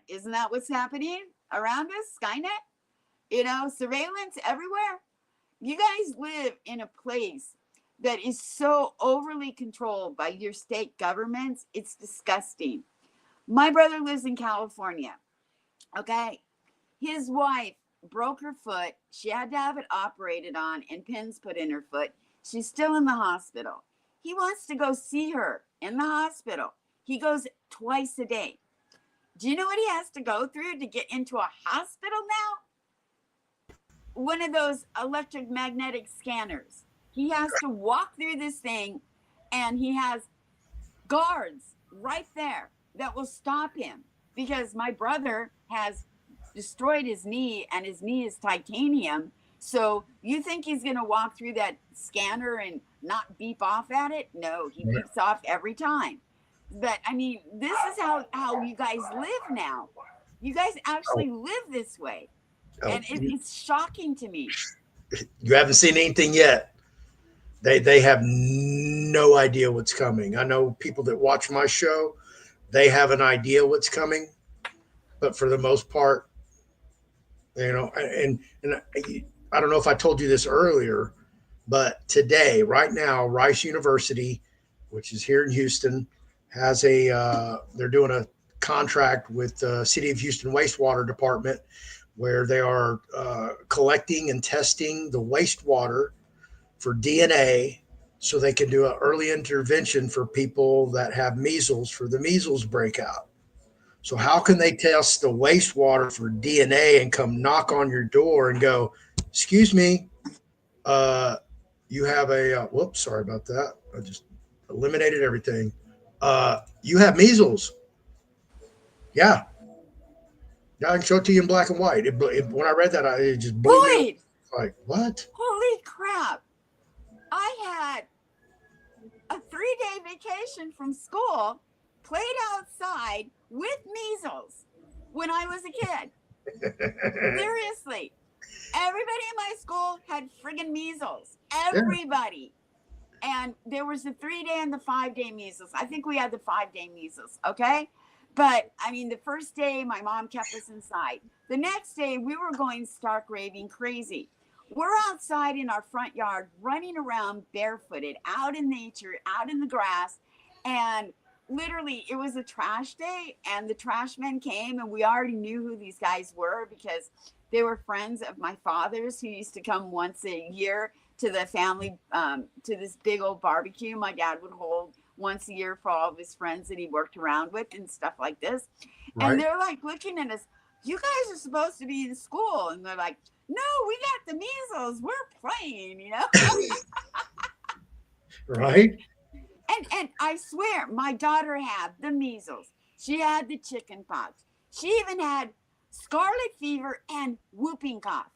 Isn't that what's happening around us? Skynet? Surveillance everywhere. You guys live in a place that is so overly controlled by your state governments. It's disgusting. My brother lives in California. Okay. His wife broke her foot. She had to have it operated on and pins put in her foot. She's still in the hospital. He wants to go see her in the hospital. He goes twice a day. Do you know what he has to go through to get into a hospital now? One of those electromagnetic scanners. He has to walk through this thing, and he has guards right there that will stop him because my brother has destroyed his knee, and his knee is titanium. So you think he's going to walk through that scanner and not beep off at it? No, he beeps off every time. But I mean, this is how you guys live now. You guys actually live this way. And it's shocking to me. You haven't seen anything yet. They have no idea what's coming. I know people that watch my show, they have an idea what's coming, but for the most part, and I don't know if I told you this earlier, but today, right now, Rice University, which is here in Houston, has they're doing a contract with the City of Houston Wastewater Department where they are collecting and testing the wastewater for DNA so they can do an early intervention for people that have measles for the measles breakout. So how can they test the wastewater for DNA and come knock on your door and go, "Excuse me, you have a whoops, sorry about that. I just eliminated everything. You have measles." Yeah, yeah, I can show it to you in black and white. When I read that, it just blew me away. Floyd, Like, what? holy crap. I had a 3-day vacation from school, played outside with measles when I was a kid. Seriously. Everybody in my school had friggin' measles. Everybody. And there was the 3-day and the 5-day measles. I think we had the 5-day measles, okay? But I mean, the first day my mom kept us inside. The next day we were going stark raving crazy. We're outside in our front yard, running around barefooted, out in nature, out in the grass. And literally, it was a trash day, and the trash men came, and we already knew who these guys were because they were friends of my father's who used to come once a year to the family, to this big old barbecue my dad would hold once a year for all of his friends that he worked around with and stuff like this. Right. And they're like looking at us, "You guys are supposed to be in school." And they're like, "No, we got the measles. We're playing." Right. And I swear, my daughter had the measles. She had the chicken pox. She even had scarlet fever and whooping cough.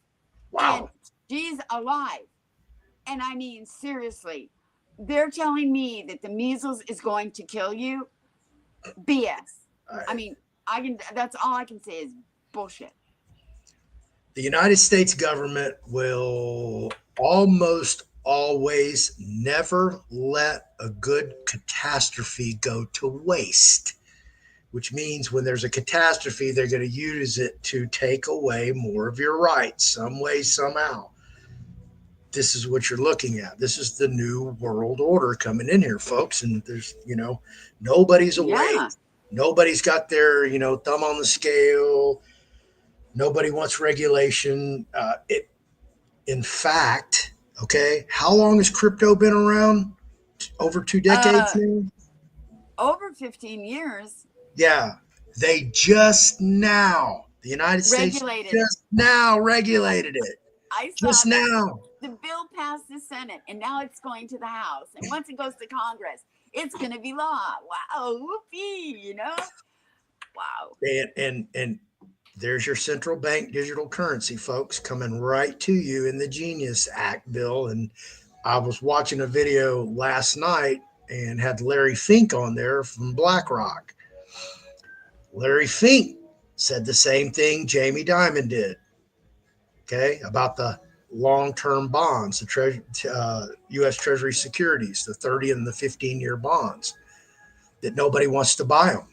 Wow. And she's alive. And I mean, seriously, they're telling me that the measles is going to kill you. BS. I mean, that's all I can say is bullshit. The United States government will almost always never let a good catastrophe go to waste, which means when there's a catastrophe, they're going to use it to take away more of your rights, some way, somehow. This is what you're looking at. This is the new world order coming in here, folks. And there's, nobody's awake. Yeah. Nobody's got their, thumb on the scale. Nobody wants regulation. In fact, okay, how long has crypto been around? Over 2 decades now? over 15 years Yeah, they just now, the United States regulated it. just now regulated it. I Just saw that. now. The bill passed the Senate and now it's going to the House. And once it goes to Congress, it's going to be law. Wow, whoopee, Wow. And there's your central bank digital currency, folks, coming right to you in the Genius Act bill. And I was watching a video last night and had Larry Fink on there from BlackRock. Larry Fink said the same thing Jamie Dimon did, okay, about the long-term bonds, the U.S. Treasury securities, the 30 and the 15-year bonds, that nobody wants to buy them,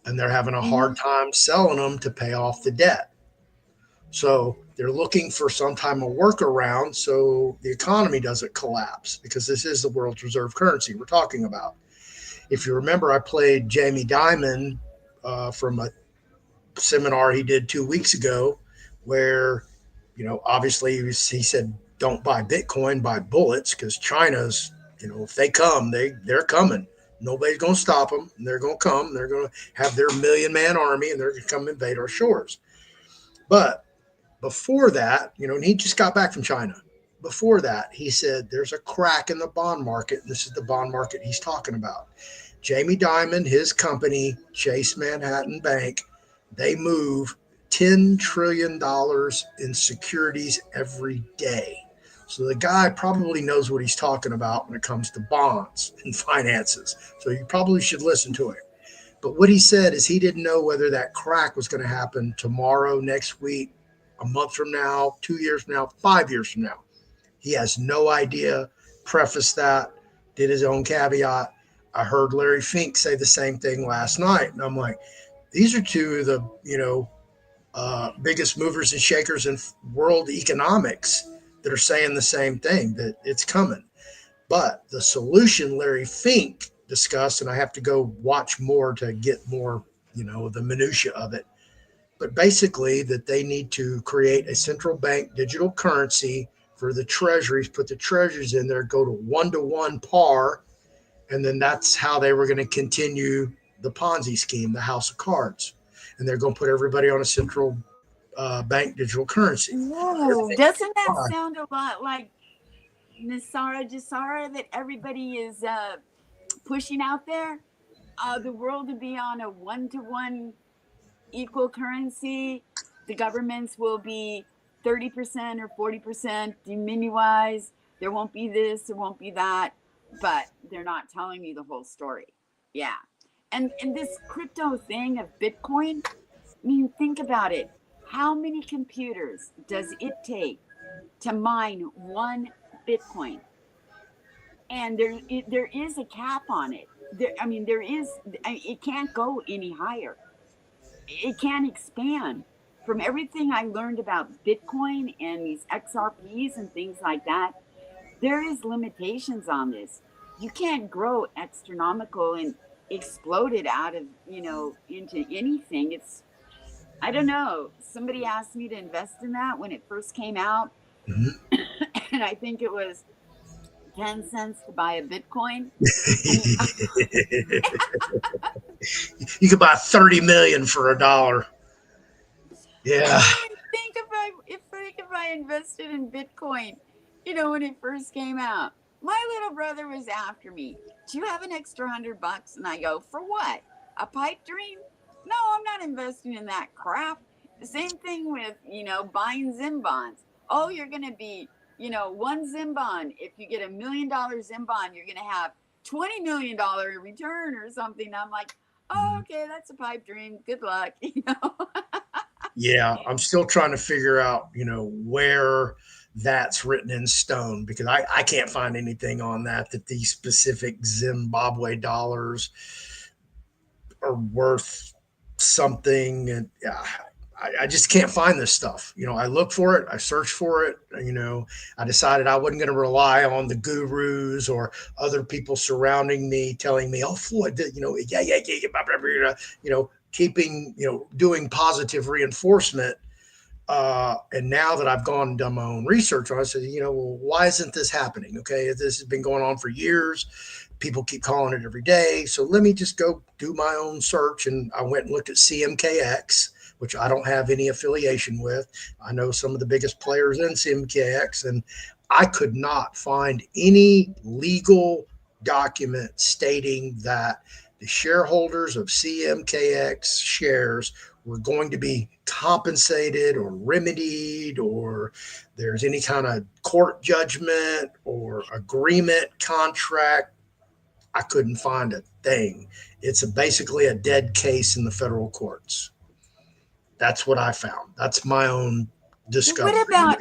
and they're having a hard Mm-hmm. time selling them to pay off the debt. So they're looking for some type of workaround so the economy doesn't collapse, because this is the world's reserve currency we're talking about. If you remember, I played Jamie Dimon from a seminar he did 2 weeks ago, where, obviously he said, don't buy Bitcoin, buy bullets, because China's, if they come, they're coming. Nobody's going to stop them. And they're going to come. They're going to have their 1 million-man army, and they're going to come invade our shores. But before that, and he just got back from China. Before that, he said there's a crack in the bond market. This is the bond market he's talking about. Jamie Dimon, his company, Chase Manhattan Bank, they move $10 trillion in securities every day. So the guy probably knows what he's talking about when it comes to bonds and finances. So you probably should listen to him. But what he said is he didn't know whether that crack was going to happen tomorrow, next week, a month from now, 2 years from now, 5 years from now. He has no idea. Preface that, did his own caveat. I heard Larry Fink say the same thing last night. And I'm like, these are two of the, biggest movers and shakers in world economics that are saying the same thing, that it's coming. But the solution Larry Fink discussed, and I have to go watch more to get more, the minutia of it. But basically, that they need to create a central bank digital currency for the treasuries, put the treasuries in there, go to one par, and then that's how they were going to continue the Ponzi scheme, the house of cards. And they're going to put everybody on a central bank digital currency. Whoa, doesn't that sound a lot like Nasara Jasara that everybody is pushing out there? The world to be on a one-to-one equal currency. The governments will be 30% or 40% diminuized. There won't be this, there won't be that, but they're not telling me the whole story. Yeah. And this crypto thing of Bitcoin, I mean, think about it. How many computers does it take to mine one Bitcoin? And there is a cap on it. There is. It can't go any higher. It can't expand. From everything I learned about Bitcoin and these XRPs and things like that, there is limitations on this. You can't grow astronomical and explode it out of into anything. I don't know. Somebody asked me to invest in that when it first came out, Mhm. and I think it was 10 cents to buy a Bitcoin. I mean, You could buy 30 million for $1. Yeah. I mean, think if I invested in Bitcoin, when it first came out. My little brother was after me. Do you have an extra $100? And I go, for what? A pipe dream? No, I'm not investing in that crap. The same thing with, buying Zim bonds. Oh, you're gonna be, one Zim bond. If you get $1 million Zim bond, you're gonna have $20 million return or something. I'm like, oh, okay, that's a pipe dream. Good luck. Yeah, I'm still trying to figure out, where that's written in stone, because I can't find anything on that these specific Zimbabwe dollars are worth something. And yeah, I just can't find this stuff. I look for it, I search for it. I decided I wasn't going to rely on the gurus or other people surrounding me telling me, oh, Floyd, yeah, blah, blah, blah, keeping, doing positive reinforcement. And now that I've gone and done my own research on it, I said, well, why isn't this happening? Okay, this has been going on for years. people keep calling it every day. So let me just go do my own search. And I went and looked at CMKX, which I don't have any affiliation with. I know some of the biggest players in CMKX, and I could not find any legal document stating that the shareholders of CMKX shares were going to be compensated or remedied, or there's any kind of court judgment or agreement contract. I couldn't find a thing. It's basically a dead case in the federal courts. That's what I found. That's my own discovery. What about,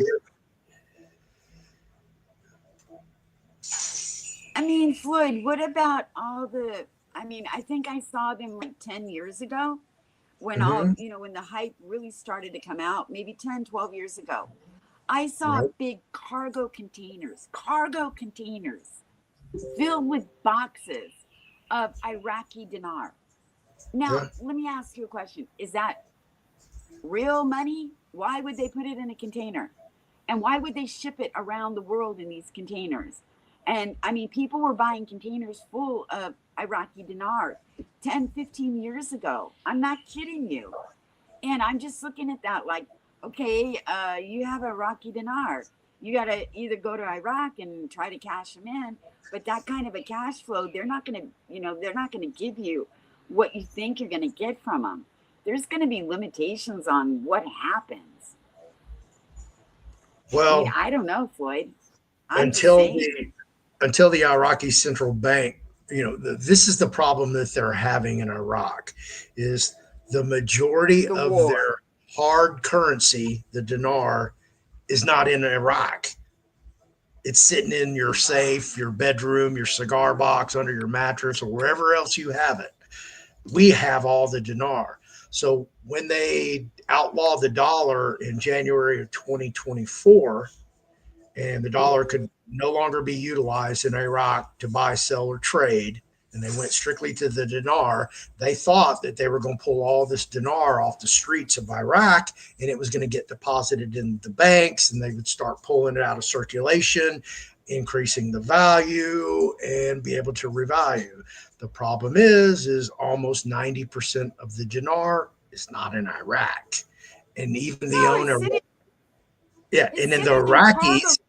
I mean, Floyd, what about all the, I mean, I think I saw them like 10 years ago when all, you know, when the hype really started to come out, maybe 10, 12 years ago. I saw Right. big cargo containers filled with boxes of Iraqi dinar. Now, Yeah. let me ask you a question. Is that real money? Why would they put it in a container? And why would they ship it around the world in these containers? And I mean, people were buying containers full of Iraqi dinar 10, 15 years ago. I'm not kidding you. And I'm just looking at that like, okay, you have Iraqi dinar. You got to either go to Iraq and try to cash them in. But that kind of a cash flow, they're not going to, you know, they're not going to give you what you think you're going to get from them. There's going to be limitations on what happens. Well, I mean, I don't know, Floyd. I'm just until saying. the Iraqi central bank, you know, this is the problem that they're having in Iraq, is the majority The of war. their hard currency, the dinar, is not in Iraq. It's sitting in your safe, your bedroom, your cigar box, under your mattress, or wherever else you have it. We have all the dinar. So when they outlawed the dollar in January of 2024, and the dollar could no longer be utilized in Iraq to buy, sell, or trade, and they went strictly to the dinar, they thought that they were going to pull all this dinar off the streets of Iraq, and it was going to get deposited in the banks, and they would start pulling it out of circulation, increasing the value, and be able to revalue. The problem is almost 90% of the dinar is not in Iraq. And even the No, owner, and it's then the sitting in cargo. Iraqis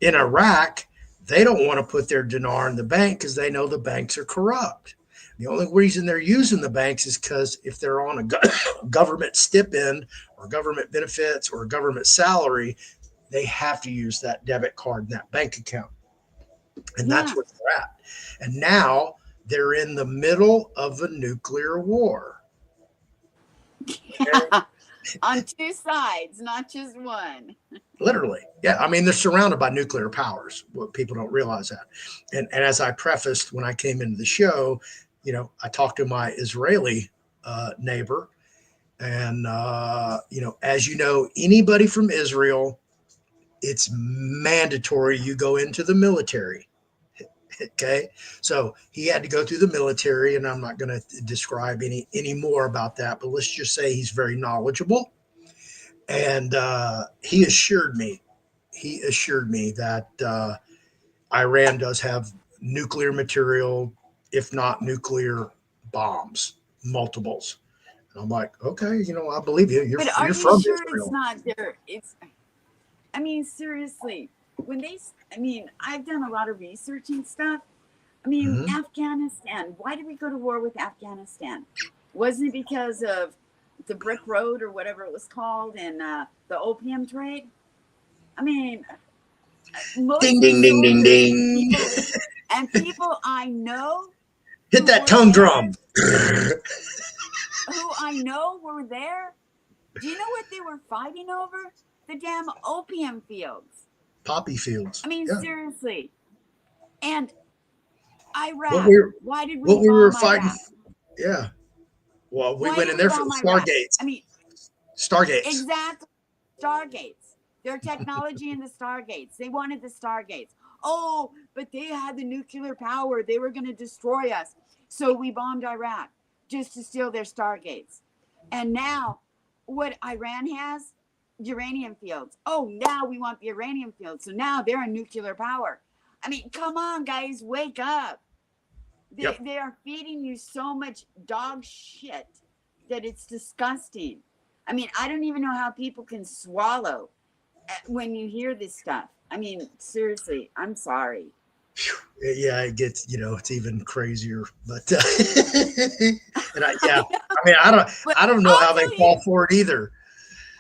in Iraq, they don't want to put their dinar in the bank because they know the banks are corrupt. The only reason they're using the banks is because if they're on a government stipend or government benefits or government salary, they have to use that debit card in that bank account. And that's Yeah. where they're at. And now they're in the middle of a nuclear war. Okay? On two sides, not just one. Literally. Yeah. I mean, they're surrounded by nuclear powers. What people don't realize that. And as I prefaced when I came into the show, you know, I talked to my Israeli neighbor. And, as you know, anybody from Israel, it's mandatory you go into the military. Okay. So he had to go through the military, and I'm not going to describe any more about that, but let's just say he's very knowledgeable. And he assured me that Iran does have nuclear material, if not nuclear bombs, multiples. And I'm like, okay, I believe you. You're But are you're you from sure it's Israel. not there? I mean, seriously, I've done a lot of research and stuff. I mean, Hmm. Afghanistan, why did we go to war with Afghanistan? Wasn't it because of the Brick Road or whatever it was called and the opium trade? I mean, most Ding, of the ding, ding, ding, soldiers ding. and people I know Hit who that were tongue there, drum. who I know were there, do you know what they were fighting over? The damn opium fields. Poppy fields. I mean, Yeah. seriously. And What Iraq, we why did we what we were bomb fighting. Iraq? Yeah. Well, we Why went did in we there for bomb the Iraq? Stargates. I mean, Stargates. exactly. Stargates. Their technology in the Stargates. They wanted the Stargates. Oh, but they had the nuclear power. They were going to destroy us. So we bombed Iraq just to steal their Stargates. And now, what Iran has? Uranium fields. Oh, now we want the uranium fields. So now they're a nuclear power. I mean, come on, guys, wake up. Yep. They are feeding you so much dog shit that it's disgusting. I mean, I don't even know how people can swallow when you hear this stuff. I mean, seriously, I'm sorry. Yeah, it gets, it's even crazier. But yeah, I mean, But I don't know I'll how they tell fall you, for it either.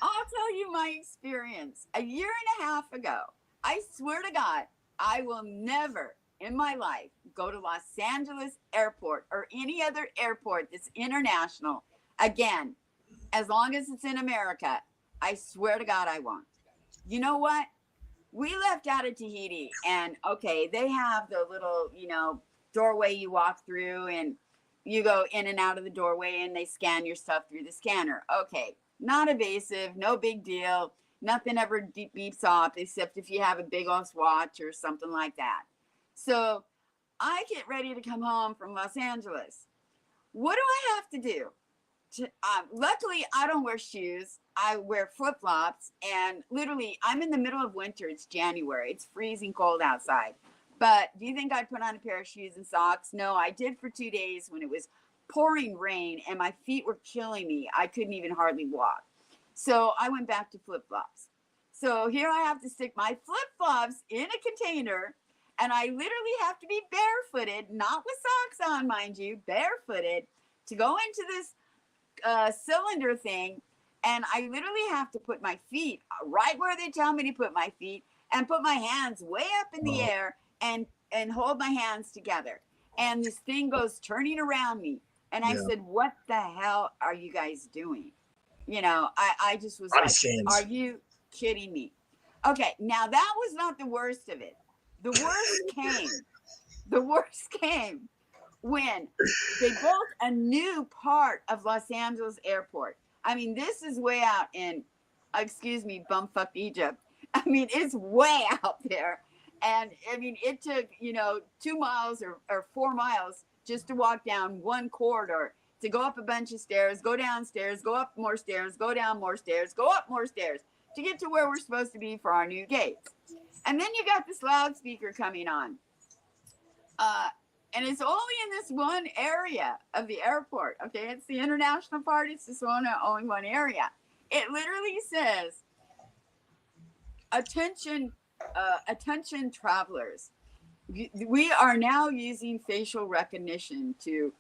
I'll tell you my experience. A year and a half ago, I swear to God, I will never in my life go to Los Angeles Airport or any other airport that's international again, as long as it's in America. I swear to God, I won't. You know what? We left out of Tahiti, and okay, they have the little, doorway you walk through, and you go in and out of the doorway, and they scan your stuff through the scanner. Okay, not invasive, no big deal. Nothing ever beeps off, except if you have a big old watch or something like that. So I get ready to come home from Los Angeles. What do I have to do? Luckily, I don't wear shoes. I wear flip flops, and literally, I'm in the middle of winter. It's January. It's freezing cold outside. But do you think I'd put on a pair of shoes and socks? No, I did for 2 days when it was pouring rain and my feet were killing me. I couldn't even hardly walk. So I went back to flip flops. So here I have to stick my flip flops in a container, and I literally have to be barefooted, not with socks on, mind you, barefooted, to go into this cylinder thing, and I literally have to put my feet right where they tell me to put my feet, and put my hands way up in the Oh, air, and hold my hands together. And this thing goes turning around me, and I yeah. said, "What the hell are you guys doing?" I just was Body like, "Are scans. you kidding me?" Okay, now that was not the worst of it. The worst came. The worst came when they built a new part of Los Angeles airport. I mean, this is way out in, excuse me, bumfuck Egypt. I mean, it's way out there. And I mean, it took, 2 miles or 4 miles just to walk down one corridor, to go up a bunch of stairs, go downstairs, go up more stairs, go down more stairs, go up more stairs to get to where we're supposed to be for our new gates. And then you got this loudspeaker coming on. Uh, and it's only in this one area of the airport. Okay, it's the international part. It's this only one area. It literally says, "Attention, attention, travelers. We are now using facial recognition to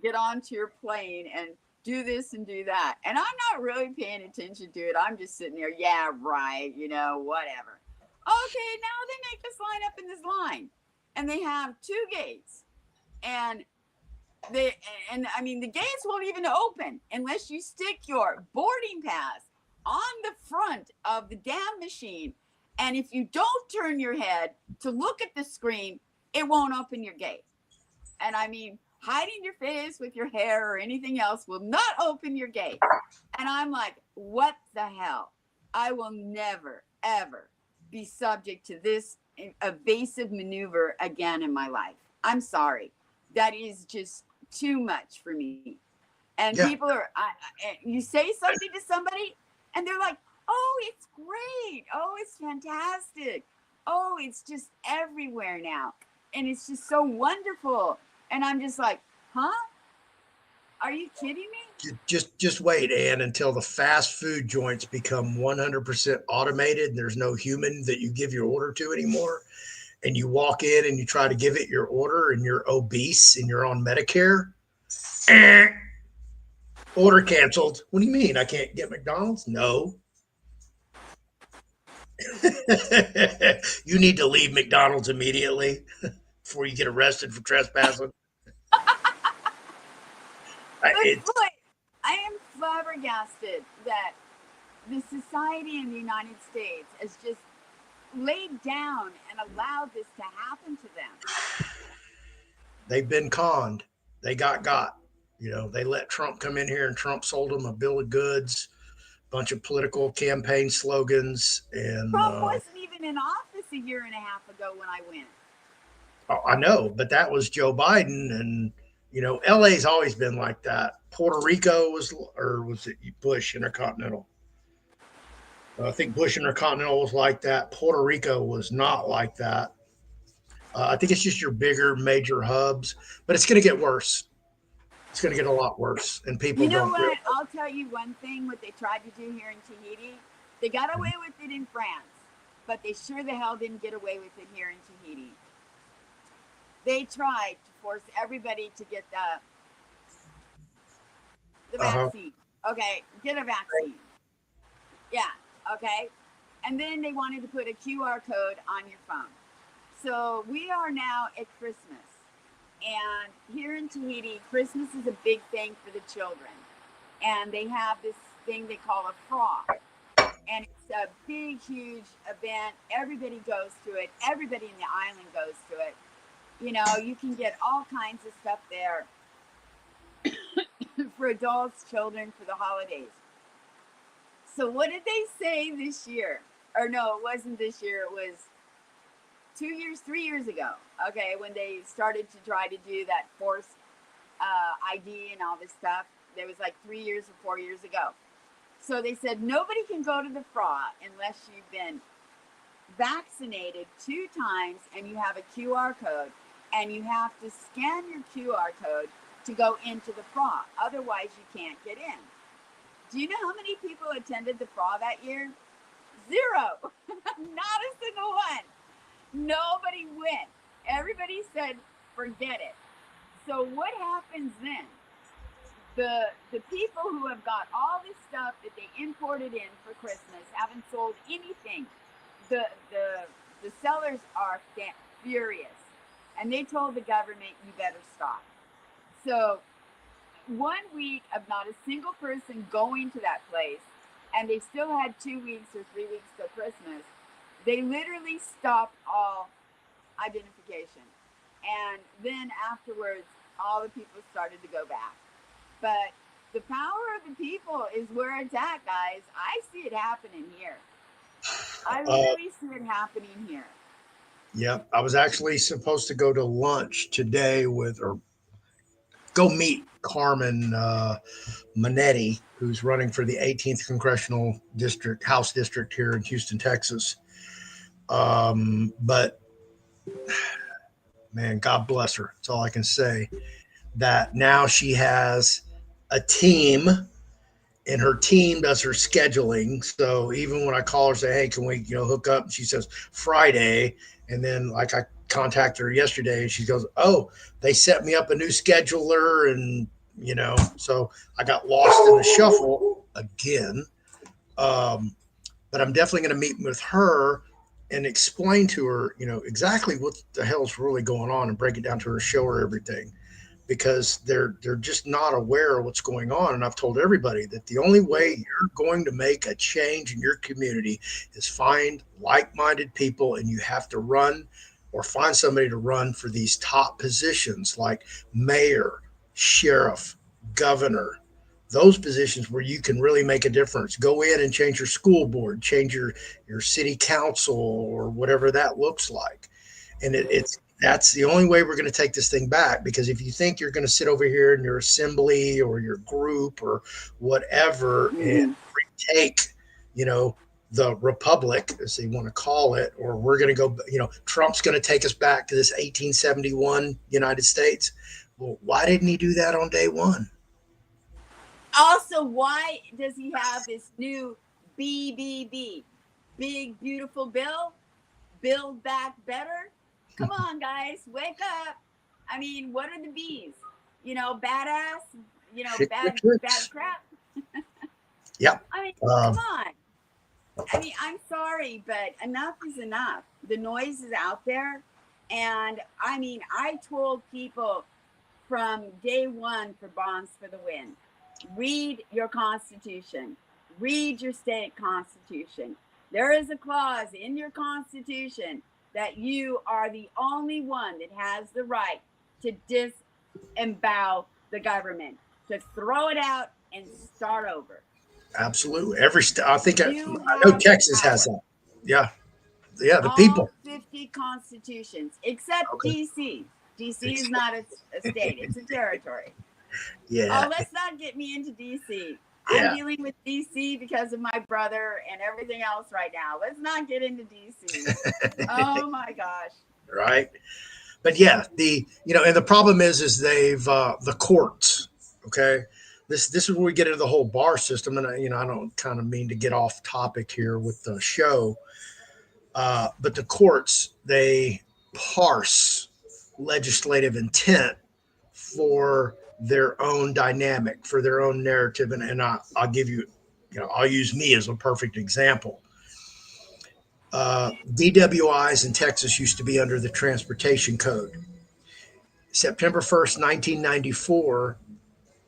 get onto your plane and do this and do that." And I'm not really paying attention to it. I'm just sitting there. Yeah, right. Whatever. Okay, now they make us line up in this line, and they have two gates, and they and I mean, the gates won't even open unless you stick your boarding pass on the front of the damn machine. And if you don't turn your head to look at the screen, it won't open your gate. And I mean, hiding your face with your hair or anything else will not open your gate. And I'm like, what the hell? I will never, ever be subject to this evasive maneuver again in my life. I'm sorry. That is just too much for me. And Yeah. people you say something to somebody, and they're like, "Oh, it's great. Oh, it's fantastic. Oh, it's just everywhere now. And it's just so wonderful." And I'm just like, huh? Are you kidding me? Just wait, Ann, until the fast food joints become 100% automated and there's no human that you give your order to anymore. And you walk in and you try to give it your order and you're obese and you're on Medicare. Eh, order canceled. What do you mean? I can't get McDonald's? No. You need to leave McDonald's immediately before you get arrested for trespassing. But It's Floyd, I am flabbergasted that the society in the United States has just laid down and allowed this to happen to them. they've been conned. They got. They let Trump come in here and Trump sold them a bill of goods, bunch of political campaign slogans, and Trump wasn't even in office a year and a half ago when I went. I know, but that was Joe Biden, and LA's always been like that. Puerto Rico was, or was it Bush Intercontinental? I think Bush Intercontinental was like that. Puerto Rico was not like that. I think it's just your bigger major hubs, but it's going to get worse. It's going to get a lot worse, and people You know don't realize. what? I'll tell you one thing what they tried to do here in Tahiti. They got away with it in France, but they sure the hell didn't get away with it here in Tahiti. They tried to force everybody to get the Uh-huh. vaccine. Okay, get a vaccine. Yeah, okay. And then they wanted to put a QR code on your phone. So we are now at Christmas. And here in Tahiti, Christmas is a big thing for the children. And they have this thing they call a fraud. And it's a big, huge event. Everybody goes to it. Everybody in the island goes to it. You know, you can get all kinds of stuff there for adults, children, for the holidays. So what did they say this year? Or no, it wasn't this year. It was 2 years, 3 years ago. Okay, when they started to try to do that forced ID and all this stuff. There was like 3 years or 4 years ago. So they said nobody can go to the FRA unless you've been vaccinated 2 times and you have a QR code, and you have to scan your QR code to go into the FRA. Otherwise, you can't get in. Do you know how many people attended the FRA that year? 0. Not a single one. Nobody went. Everybody said, forget it. So what happens then? The people who have got all this stuff that they imported in for Christmas haven't sold anything. The sellers are furious, and they told the government, you better stop. So 1 week of not a single person going to that place, and they still had 2 weeks or 3 weeks till Christmas. They literally stopped all identification. And then afterwards, all the people started to go back. But the power of the people is where it's at, guys. I see it happening here. I Uh, really see it happening here. yeah, I was actually supposed to go to lunch today with, or go meet Carmen Manetti, who's running for the 18th Congressional District, House District here in Houston, Texas. But man, God bless her. That's all I can say. That now she has a team, and her team does her scheduling. So even when I call her, say, "Hey, can we, hook up?" And she says Friday, and then like I contact her yesterday, and she goes, "Oh, they set me up a new scheduler," and so I got lost in the shuffle again. Um, but I'm definitely going to meet with her and explain to her, exactly what the hell's really going on, and break it down to her, show her everything, because they're just not aware of what's going on. And I've told everybody that the only way you're going to make a change in your community is find like-minded people, and you have to run or find somebody to run for these top positions like mayor, sheriff, governor, those positions where you can really make a difference. Go in and change your school board, change your city council, or whatever that looks like. And it's that's the only way we're going to take this thing back. Because if you think you're going to sit over here in your assembly or your group or whatever and Mm-hmm. take, you know, the republic, as they want to call it, or we're going to go, Trump's going to take us back to this 1871 United States. Well, why didn't he do that on day one? Also, why does he have this new BBB? Big, beautiful bill? Build back better? Come on, guys, wake up. I mean, what are the B's? Badass, Fix your bad tricks. crap. Yeah. I mean, come Um, on. I mean, I'm sorry, but enough is enough. The noise is out there. And I mean, I told people from day one for Bonds for the Win, read your Constitution, read your state constitution. There is a clause in your Constitution that you are the only one that has the right to disembowel the government, to throw it out and start over. Absolutely. I think I You know have the Texas has power. that. Yeah. Yeah. The All people. 50 constitutions, except Okay. DC. DC is not a state, it's a territory. Yeah. Oh, let's not get me into DC. I'm Yeah. dealing with DC because of my brother and everything else right now. Let's not get into DC. Oh my gosh. right? But yeah, and the problem is they've the courts. Okay, this is where we get into the whole bar system, and I don't kind of mean to get off topic here with the show, but the courts, they parse legislative intent for their own dynamic, for their own narrative, and I'll give you, I'll use me as a perfect example. DWIs in Texas used to be under the Transportation Code. September 1st, 1994,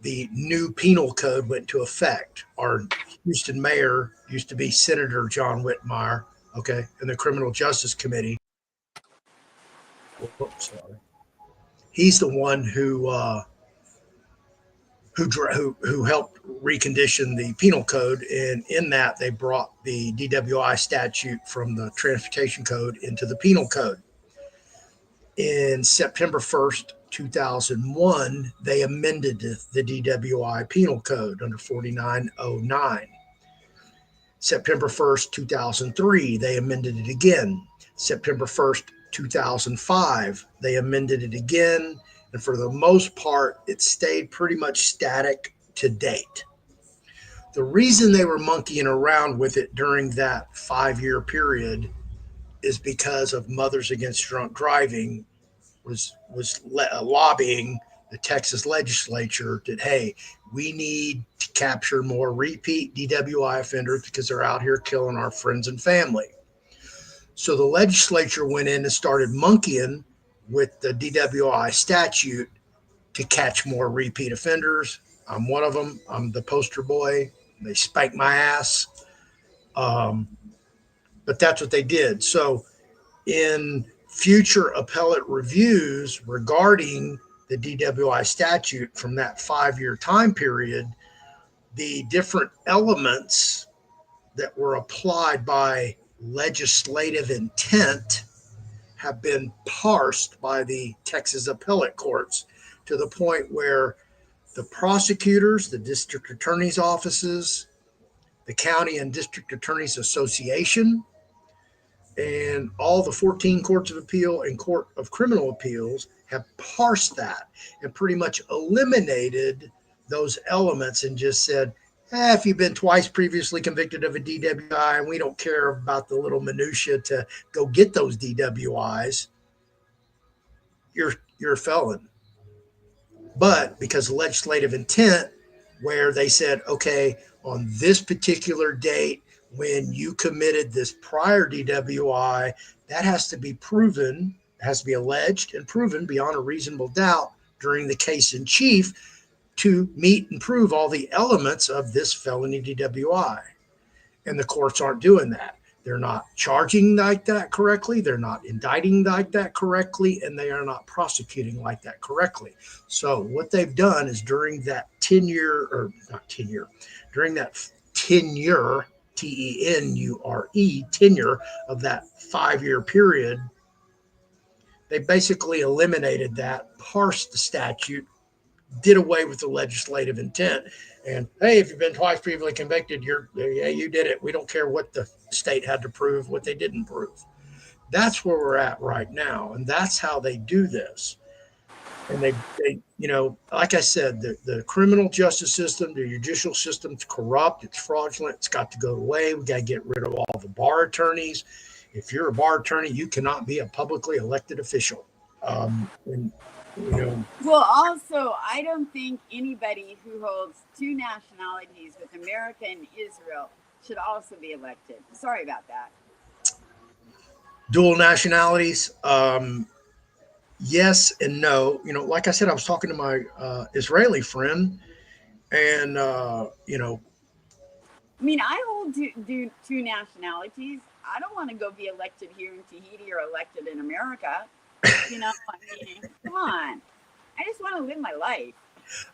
the new penal code went into effect. Our Houston mayor used to be Senator John Whitmire, okay, in the Criminal Justice Committee. Whoops, sorry. He's the one who helped recondition the penal code, and in that they brought the DWI statute from the Transportation Code into the penal code. In September 1st, 2001, they amended the DWI penal code under 4909. September 1st, 2003, they amended it again. September 1st, 2005, they amended it again. And for the most part, it stayed pretty much static to date. The reason they were monkeying around with it during that 5-year period is because of Mothers Against Drunk Driving was lobbying the Texas legislature that, hey, we need to capture more repeat DWI offenders because they're out here killing our friends and family. So the legislature went in and started monkeying with the DWI statute to catch more repeat offenders. I'm one of them. I'm the poster boy. They spanked my ass. But that's what they did. So in future appellate reviews regarding the DWI statute from that 5-year time period, the different elements that were applied by legislative intent have been parsed by the Texas appellate courts to the point where the prosecutors, the district attorney's offices, the county and district attorneys association, and all the 14 courts of appeal and court of criminal appeals have parsed that and pretty much eliminated those elements and just said, if you've been twice previously convicted of a DWI and we don't care about the little minutia to go get those DWIs, you're a felon. But because of legislative intent, where they said, okay, on this particular date, when you committed this prior DWI, that has to be proven, has to be alleged and proven beyond a reasonable doubt during the case in chief to meet and prove all the elements of this felony DWI. And the courts aren't doing that. They're not charging like that correctly. They're not indicting like that correctly. And they are not prosecuting like that correctly. So what they've done is during that 10-year, or not 10-year, during that tenure, tenure of that 5-year period, they basically eliminated that, parsed the statute, did away with the legislative intent. And hey, if you've been twice previously convicted, you did it. We don't care what the state had to prove, what they didn't prove. That's where we're at right now. And that's how they do this. And they like I said, the criminal justice system, the judicial system's corrupt. It's fraudulent. It's got to go away. We got to get rid of all the bar attorneys. If you're a bar attorney, you cannot be a publicly elected official. Well, also, I don't think anybody who holds 2 nationalities with America and Israel should also be elected. Sorry about that. Dual nationalities, yes and no. Like I said, I was talking to my Israeli friend, and I mean, I hold 2 nationalities. I don't want to go be elected here in Tahiti or elected in America. Come on. I just want to live my life.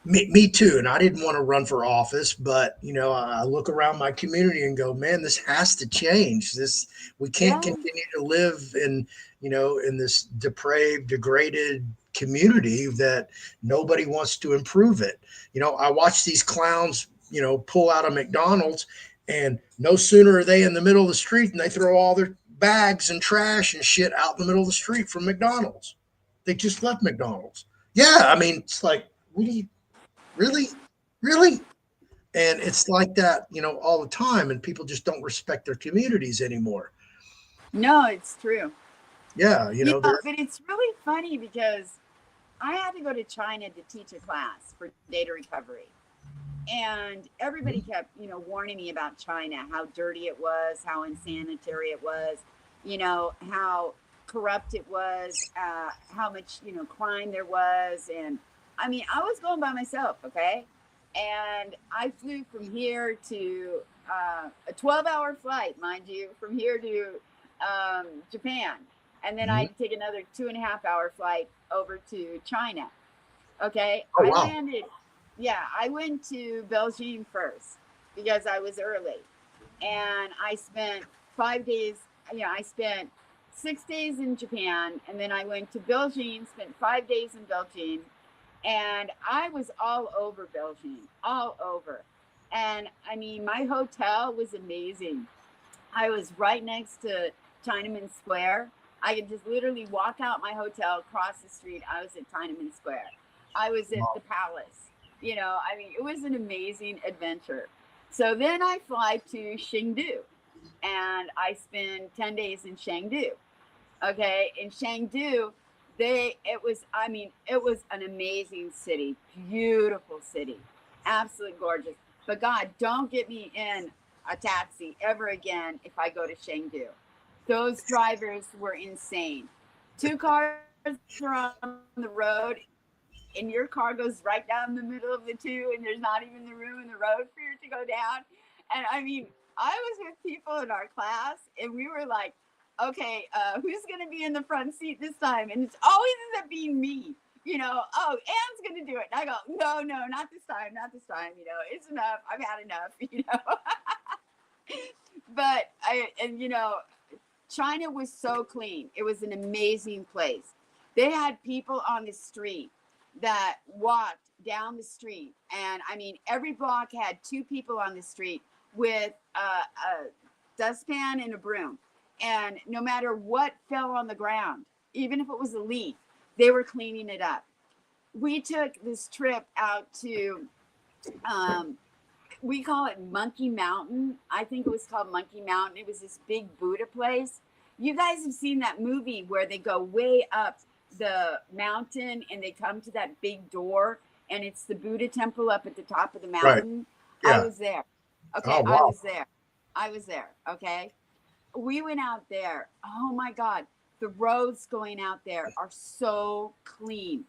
Me too. And I didn't want to run for office, but I look around my community and go, man, this has to change. We can't continue to live in this depraved, degraded community that nobody wants to improve it. I watch these clowns, pull out of McDonald's, and no sooner are they in the middle of the street and they throw all their bags and trash and shit out in the middle of the street from McDonald's. They just left McDonald's. Yeah, I mean, it's like, what do you really, really? And it's like that, all the time. And people just don't respect their communities anymore. No, it's true. Yeah, they're But it's really funny because I had to go to China to teach a class for data recovery. And everybody kept, warning me about China, how dirty it was, how unsanitary it was, how corrupt it was, how much, crime there was. And I mean, I was going by myself, okay? And I flew from here to a 12-hour flight, mind you, from here to Japan. And then Mhm. I'd take another 2.5-hour flight over to China. Okay. Oh I wow. landed, yeah, I went to Belgium first because I was early. And I spent 5 days, I spent 6 days in Japan. And then I went to Belgium, spent 5 days in Belgium. And I was all over Belgium, all over. And I mean, my hotel was amazing. I was right next to Tiananmen Square. I could just literally walk out my hotel, cross the street. I was at Tiananmen Square. I was at the palace. I mean, it was an amazing adventure. So then I fly to Chengdu and I spend 10 days in Chengdu. Okay. In Chengdu, it was an amazing city, beautiful city, absolutely gorgeous. But God, don't get me in a taxi ever again if I go to Chengdu. Those drivers were insane. Two cars are on the road, and your car goes right down the middle of the two, and there's not even the room in the road for you to go down. And I mean, I was with people in our class, and we were like, okay, who's going to be in the front seat this time? And it's always ends up being me. Oh, Anne's going to do it. And I go, no, no, not this time, not this time. It's enough. I've had enough. But China was so clean. It was an amazing place. They had people on the street that walked down the street. And I mean, every block had two people on the street with a dustpan and a broom. And no matter what fell on the ground, even if it was a leaf, they were cleaning it up. We took this trip out to, we call it Monkey Mountain. I think it was called Monkey Mountain. It was this big Buddha place. You guys have seen that movie where they go way up the mountain and they come to that big door and it's the Buddha temple up at the top of the Right. mountain. I Yeah. was there. Okay, Oh I wow. was there. I was there. Okay. We went out there. Oh my God. The roads going out there are so clean.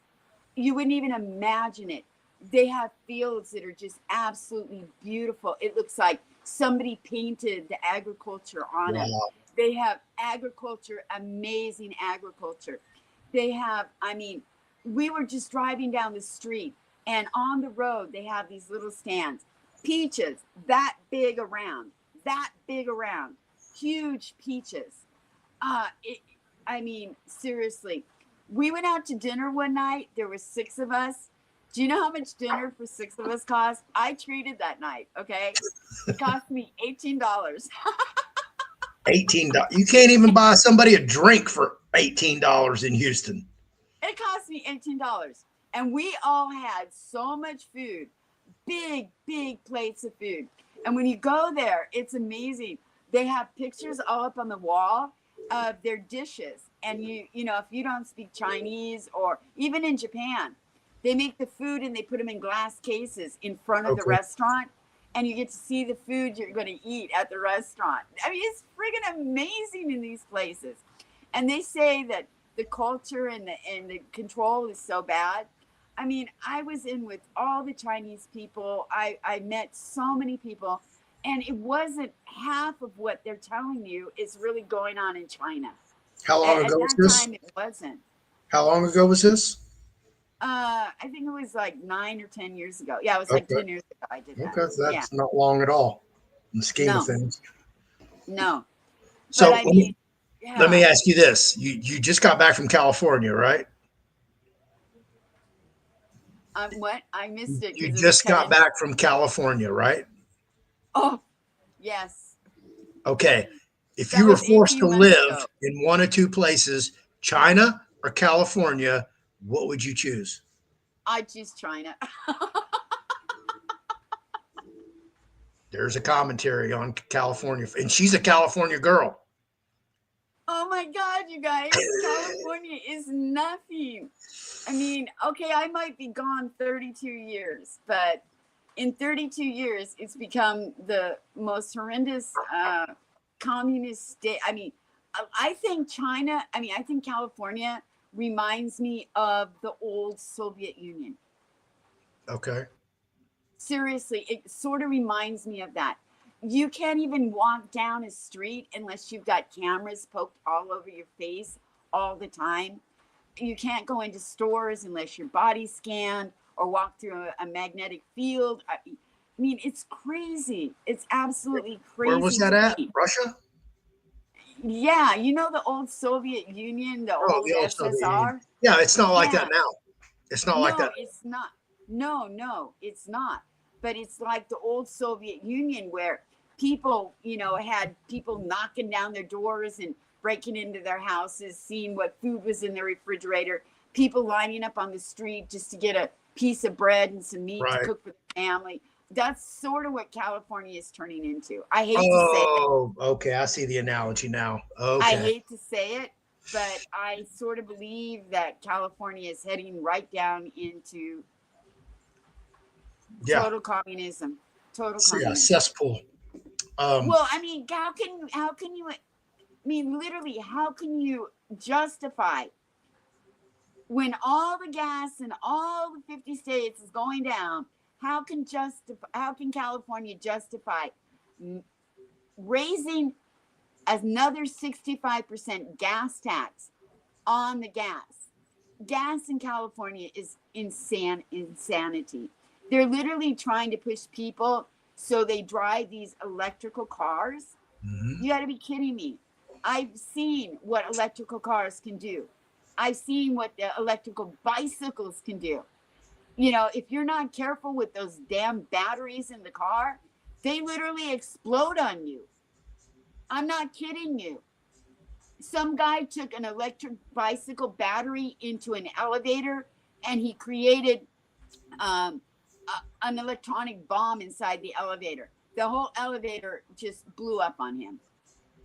You wouldn't even imagine it. They have fields that are just absolutely beautiful. It looks like somebody painted the agriculture on them. Wow. They have agriculture, amazing agriculture. They have, I mean, we were just driving down the street and on the road, they have these little stands, peaches that big around, huge peaches. It, I mean, seriously, we went out to dinner one night. There were six of us. Do you know how much dinner for six of us cost? I treated that night. Okay, it cost me $18. $18. You can't even buy somebody a drink for $18 in Houston. It cost me $18, and we all had so much food, big plates of food. And when you go there, it's amazing. They have pictures all up on the wall of their dishes. And if you don't speak Chinese or even in Japan, they make the food and they put them in glass cases in front of the Okay. restaurant. And you get to see the food you're going to eat at the restaurant. I mean, it's friggin' amazing in these places. And they say that the culture and the control is so bad. I mean, I was in with all the Chinese people. I met so many people, and it wasn't half of what they're telling you is really going on in China. How long At ago was that this? time, it wasn't. How long ago was this? I think it was like 9 or 10 years ago. Yeah, it was like Okay. 10 years ago I did that. Okay. So Yeah. that's not long at all in the scheme of No, things. no. But So I mean, let yeah. me ask you this. You just got back from California, right? What? I missed it You because it was just cut got in. back from California, right? Oh, yes. Okay. If That you were was forced 18 to months live ago. in one of two places, China or California, what would you choose? I choose China. There's a commentary on California, and she's a California girl. Oh my God, you guys, California is nothing. I mean, okay, I might be gone 32 years, but in 32 years, it's become the most horrendous communist state. I mean, I think China, I mean, I think California reminds me of the old Soviet Union. Okay. Seriously, it sort of reminds me of that. You can't even walk down a street unless you've got cameras poked all over your face all the time. You can't go into stores unless your body's scanned or walk through a magnetic field. I mean, it's crazy. It's absolutely Where was crazy that to at? me. Russia? Yeah, you know the old Soviet Union, the Oh, old the old Soviet Union. SSR? Yeah, it's not like that Yeah. now. It's not like No, that. it's not. No, it's not. But it's like the old Soviet Union where people, had people knocking down their doors and breaking into their houses, seeing what food was in their refrigerator, people lining up on the street just to get a piece of bread and some meat to Right. cook for the family. That's sort of what California is turning into. I hate to say it. Oh, okay. I see the analogy now. I Okay. hate to say it, but I sort of believe that California is heading right down into Yeah. total communism. Total Yeah. communism. Cesspool. Well, I mean, how can you? I mean, literally, how can you justify when all the gas in all the 50 states is going down? How can California justify raising another 65% gas tax on the gas? Gas in California is insanity. They're literally trying to push people so they drive these electrical cars. Mhm. You got to be kidding me. I've seen what electrical cars can do. I've seen what the electrical bicycles can do. If you're not careful with those damn batteries in the car, they literally explode on you. I'm not kidding you. Some guy took an electric bicycle battery into an elevator and he created an electronic bomb inside the elevator. The whole elevator just blew up on him.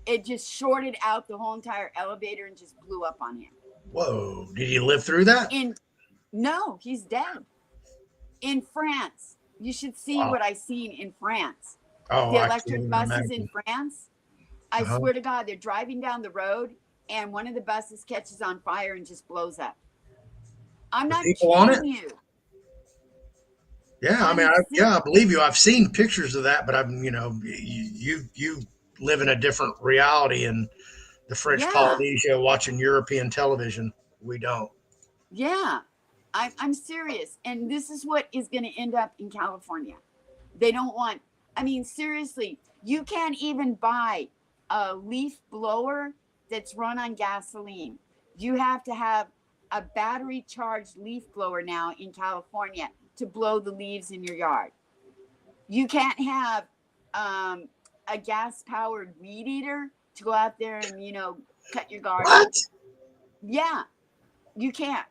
It just shorted out the whole entire elevator and just blew up on him. Whoa. Did he live through that? No, he's dead. In France, you should see Wow. what I seen in France. Oh, The I can't electric even buses in imagine. France. I Uh-huh. swear to God, they're driving down the road and one of the buses catches on fire and just blows up. I'm The not people on it? kidding you. Yeah, I mean, I'm I believe you. I've seen pictures of that, but you live in a different reality in the French Yeah, Polynesia, watching European television. We don't. yeah. I'm serious. And this is what is going to end up in California. They don't want, I mean, seriously, you can't even buy a leaf blower that's run on gasoline. You have to have a battery charged leaf blower now in California to blow the leaves in your yard. You can't have a gas powered weed eater to go out there and, cut your garden. What? Yeah, you can't.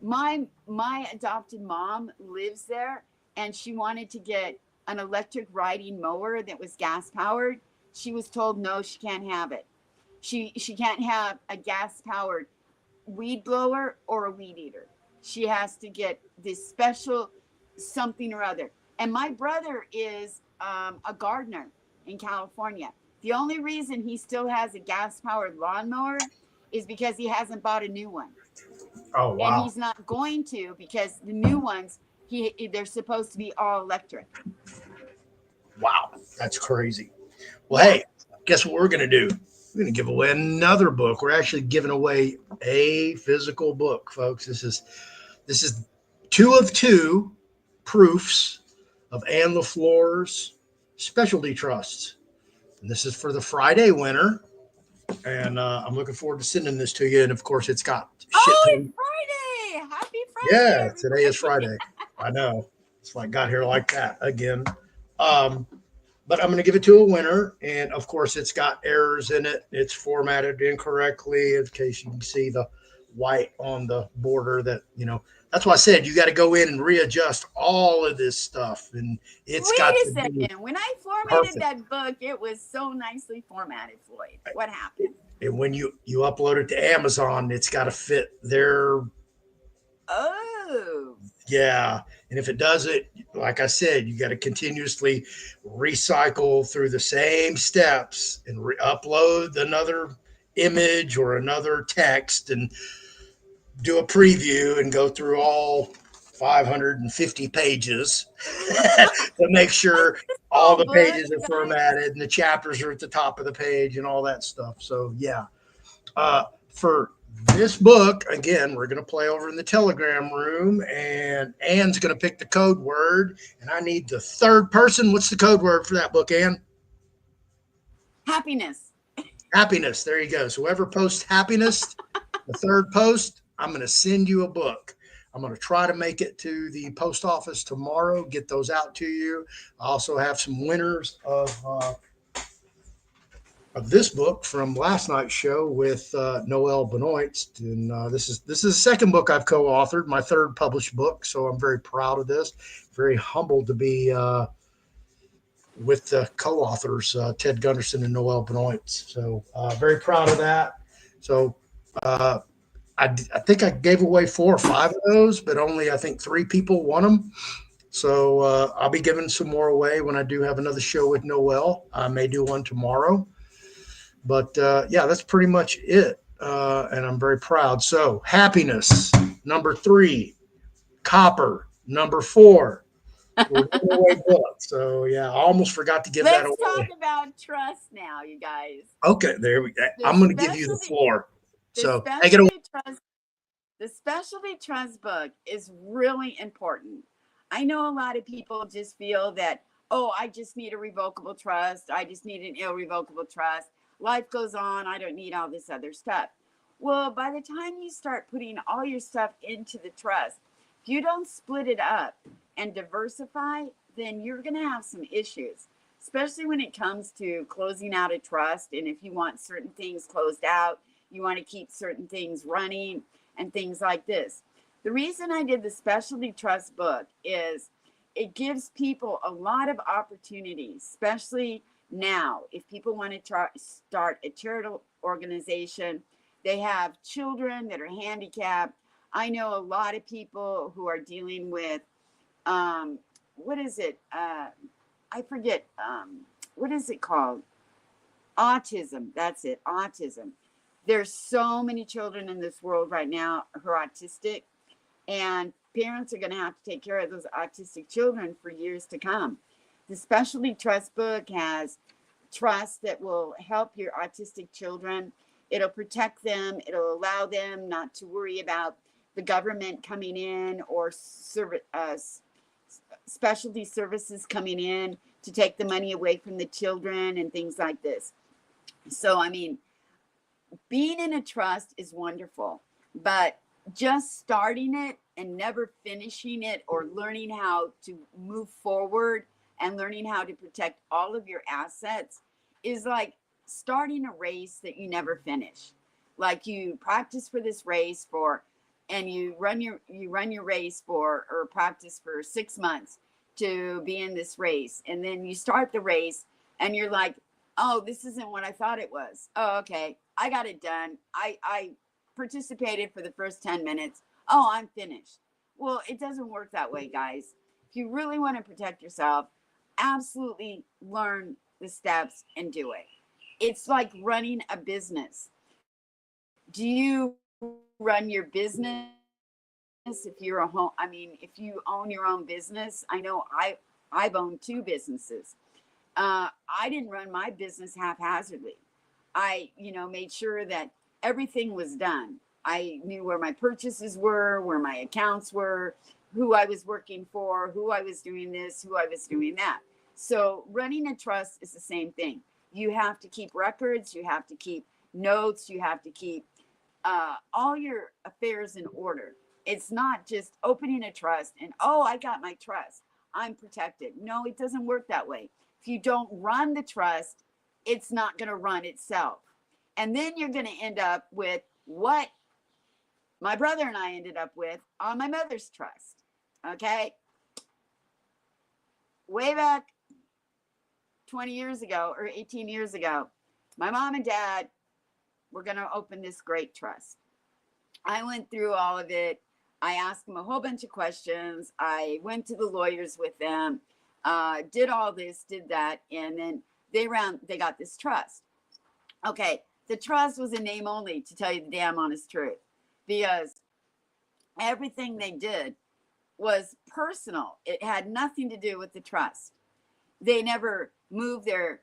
My adopted mom lives there and she wanted to get an electric riding mower that was gas powered. She was told no, she can't have it. She can't have a gas powered weed blower or a weed eater. She has to get this special something or other. And my brother is a gardener in California. The only reason he still has a gas powered lawnmower is because he hasn't bought a new one. Oh, And wow. he's not going to because the new ones they're supposed to be all electric. Wow. That's crazy. Well, Yeah. hey, guess what we're going to do? We're going to give away another book. We're actually giving away a physical book, folks. This is two of two proofs of LeFlore's specialty trusts. And this is for the Friday winner. And I'm looking forward to sending this to you. And of course, it's got shit Oh, it's ton. Friday. Happy Friday, Yeah, today is everybody. Friday. I know. It's like got here like that again. Um, but I'm going to give it to a winner. And of course, it's got errors in it. It's formatted incorrectly, in case you can see the white on the border. That's why I said you got to go in and readjust all of this stuff. And it's Wait got a to be second. When I formatted perfect. that book, it was so nicely formatted, Floyd. What happened? And when you upload it to Amazon, it's got to fit their, Oh, yeah. And if it doesn't, like I said, you got to continuously recycle through the same steps and upload another image or another text and do a preview and go through all 550 pages to make sure all whole the book, pages are guys. formatted and the chapters are at the top of the page and all that stuff. So, yeah. For this book, again, we're going to play over in the Telegram room, and Anne's going to pick the code word. And I need the third person. What's the code word for that book, Anne? Happiness. Happiness. There you go. So whoever posts happiness, the third post, I'm going to send you a book. I'm going to try to make it to the post office tomorrow, get those out to you. I also have some winners of this book from last night's show with Noel Benoit, and this is the second book I've co-authored, my third published book. So I'm very proud of this. Very humbled to be with the co-authors Ted Gunderson and Noel Benoit. So very proud of that. So uh, I think I gave away 4 or 5 of those, but only I think 3 people won them. So I'll be giving some more away when I do have another show with Noel. I may do one tomorrow. But yeah, that's pretty much it. And I'm very proud. So, happiness, number 3, copper, number 4. We're giving away books. So, yeah, I almost forgot to give that Let's talk away. about trust now, you guys. Okay, there we go. The I'm going to give you the specialty, floor. the So, take it away. specialty trust, the specialty trust book is really important. I know a lot of people just feel that, oh, I just need a revocable trust. I just need an irrevocable trust. Life goes on. I don't need all this other stuff. Well, by the time you start putting all your stuff into the trust, if you don't split it up and diversify, then you're going to have some issues, especially when it comes to closing out a trust. And if you want certain things closed out, you want to keep certain things running and things like this. The reason I did the specialty trust book is it gives people a lot of opportunities, especially now. If people want to start a charitable organization, they have children that are handicapped. I know a lot of people who are dealing with, um, what is it? I forget. What is it called? Autism. That's it. Autism. There's so many children in this world right now who are autistic, and parents are going to have to take care of those autistic children for years to come. The specialty trust book has trust that will help your autistic children. It'll protect them. It'll allow them not to worry about the government coming in or specialty services coming in to take the money away from the children and things like this. So, I mean, being in a trust is wonderful, but just starting it and never finishing it or learning how to move forward and learning how to protect all of your assets is like starting a race that you never finish. Like you practice for this race for and you run your race for or practice for 6 months to be in this race, and then you start the race and you're like, oh, this isn't what I thought it was. Oh, okay. I got it done. I participated for the first 10 minutes. Oh, I'm finished. Well, it doesn't work that way, guys. If you really want to protect yourself, absolutely learn the steps and do it. It's like running a business. Do you run your business if you're a home? I mean, if you own your own business, I know I've owned 2 businesses. I didn't run my business haphazardly. I made sure that everything was done. I knew where my purchases were, where my accounts were, who I was working for, who I was doing this, who I was doing that. So running a trust is the same thing. You have to keep records, you have to keep notes, you have to keep all your affairs in order. It's not just opening a trust and, oh, I got my trust. I'm protected. No, it doesn't work that way. If you don't run the trust, it's not going to run itself. And then you're going to end up with what my brother and I ended up with on my mother's trust. Okay. Way back 20 years ago or 18 years ago, my mom and dad were going to open this great trust. I went through all of it. I asked them a whole bunch of questions. I went to the lawyers with them, did all this, did that, and then they got this trust. Okay, the trust was a name only, to tell you the damn honest truth, because everything they did was personal. It had nothing to do with the trust. They never moved their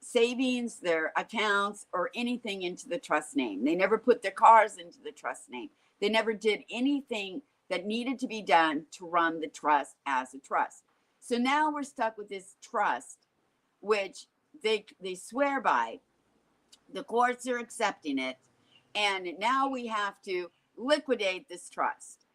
savings, their accounts, or anything into the trust name. They never put their cars into the trust name. They never did anything that needed to be done to run the trust as a trust. So now we're stuck with this trust, which they swear by. The courts are accepting it. And now we have to liquidate this trust.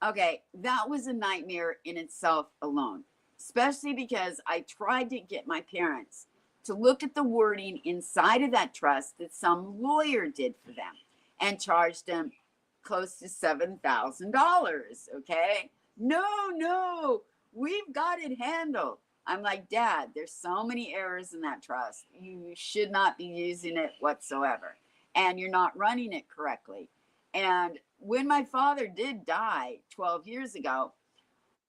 Okay, that was a nightmare in itself alone, especially because I tried to get my parents to look at the wording inside of that trust that some lawyer did for them and charged them close to $7,000. Okay. No, we've got it handled. I'm like, Dad, there's so many errors in that trust. You should not be using it whatsoever. And you're not running it correctly. And when my father did die 12 years ago,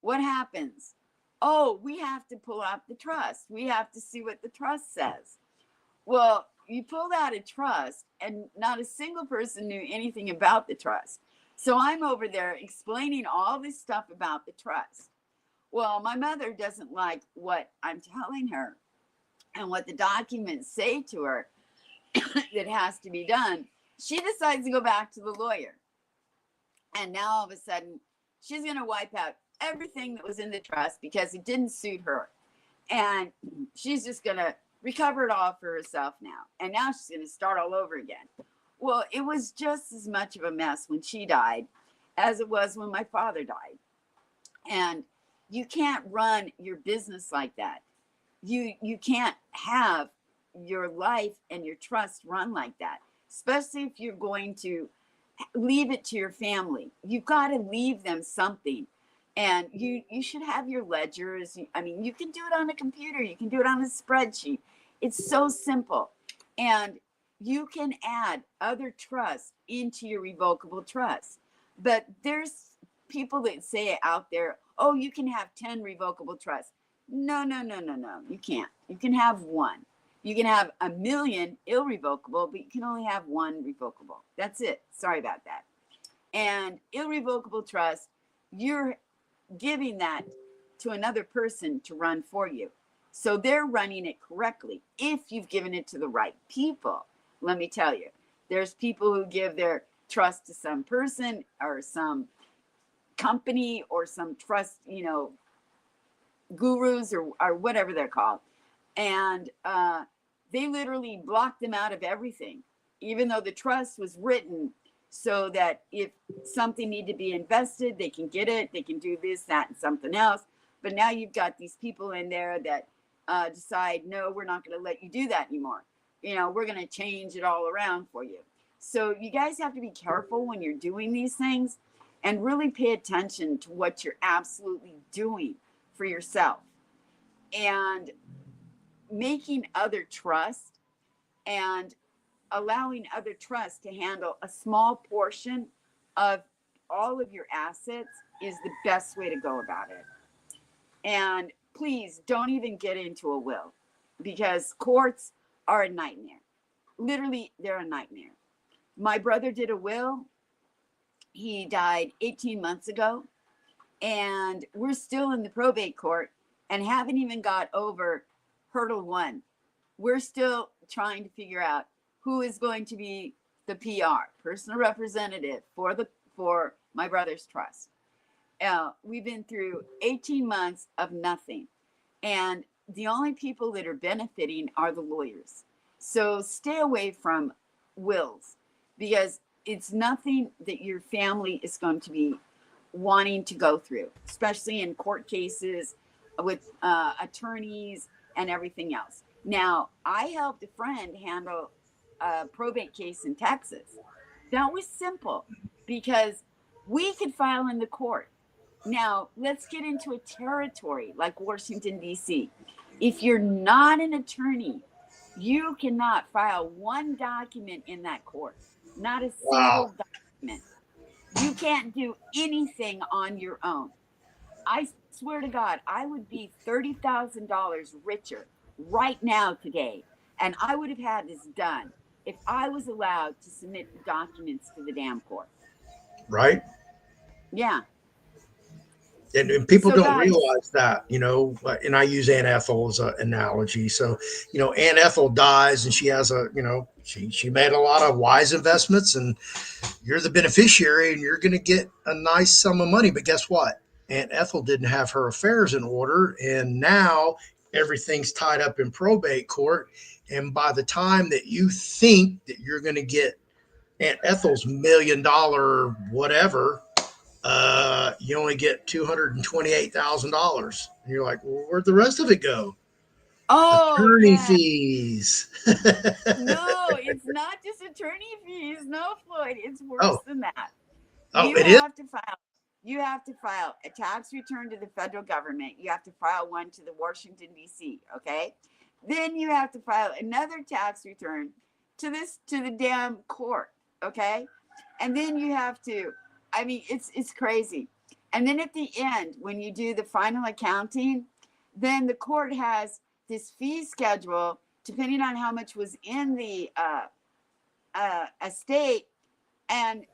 what happens? Oh, we have to pull out the trust. We have to see what the trust says. Well, you pulled out a trust and not a single person knew anything about the trust. So I'm over there explaining all this stuff about the trust. Well, my mother doesn't like what I'm telling her and what the documents say to her that has to be done. She decides to go back to the lawyer. And now all of a sudden, she's going to wipe out everything that was in the trust because it didn't suit her. And she's just going to recover it all for herself now. And now she's going to start all over again. Well, it was just as much of a mess when she died as it was when my father died. And you can't run your business like that. You can't have your life and your trust run like that, especially if you're going to leave it to your family. You've got to leave them something. And you should have your ledgers. I mean, you can do it on a computer. You can do it on a spreadsheet. It's so simple. And you can add other trusts into your revocable trust. But there's people that say out there, oh, you can have 10 revocable trusts. No. You can't. You can have one. You can have 1 million irrevocable, but you can only have one revocable. That's it. Sorry about that. And irrevocable trust, you're giving that to another person to run for you. So they're running it correctly if you've given it to the right people. Let me tell you, there's people who give their trust to some person or some company or some trust, gurus or whatever they're called. And they literally block them out of everything, even though the trust was written so that if something need to be invested, they can get it, they can do this, that, and something else. But now you've got these people in there that decide, no, we're not going to let you do that anymore. We're going to change it all around for you. So you guys have to be careful when you're doing these things and really pay attention to what you're absolutely doing for yourself. And making other trust and allowing other trusts to handle a small portion of all of your assets is the best way to go about it. And please don't even get into a will, because courts are a nightmare. Literally, they're a nightmare. My brother did a will. He died 18 months ago, and we're still in the probate court and haven't even got over hurdle 1. We're still trying to figure out who is going to be the PR, personal representative for my brother's trust. We've been through 18 months of nothing, and the only people that are benefiting are the lawyers. So stay away from wills, because it's nothing that your family is going to be wanting to go through, especially in court cases with attorneys and everything else. Now, I helped a friend handle a probate case in Texas. That was simple because we could file in the court. Now, let's get into a territory like Washington, D.C. If you're not an attorney, you cannot file one document in that court, not a Wow. single document. You can't do anything on your own. I swear to God, I would be $30,000 richer right now today. And I would have had this done if I was allowed to submit the documents to the damn court. Right. Yeah. And people So, don't guys, realize that, and I use Aunt Ethel as an analogy. So, Aunt Ethel dies and she has she made a lot of wise investments, and you're the beneficiary and you're going to get a nice sum of money. But guess what? Aunt Ethel didn't have her affairs in order. And now everything's tied up in probate court. And by the time that you think that you're going to get Aunt Ethel's $1 million whatever, you only get $228,000. And you're like, well, where'd the rest of it go? oh, Attorney yeah. fees. No, it's not just attorney fees. No, Floyd, it's worse Oh, than that. oh, You it is. have to file. You have to file a tax return to the federal government. You have to file one to the Washington D.C. Okay, then you have to file another tax return to the damn court. Okay, and then you have to. I mean, it's crazy. And then at the end, when you do the final accounting, then the court has this fee schedule depending on how much was in the estate, and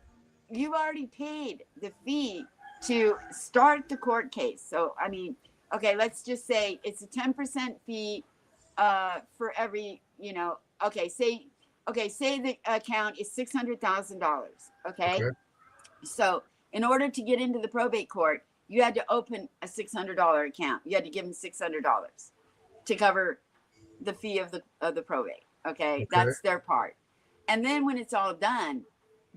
you already paid the fee to start the court case. So, I mean, okay, let's just say it's a 10% fee for every, say the account is $600,000. Okay. Okay. So, in order to get into the probate court, you had to open a $600 account. You had to give them $600 to cover the fee of the probate. Okay. Okay. That's their part. And then when it's all done,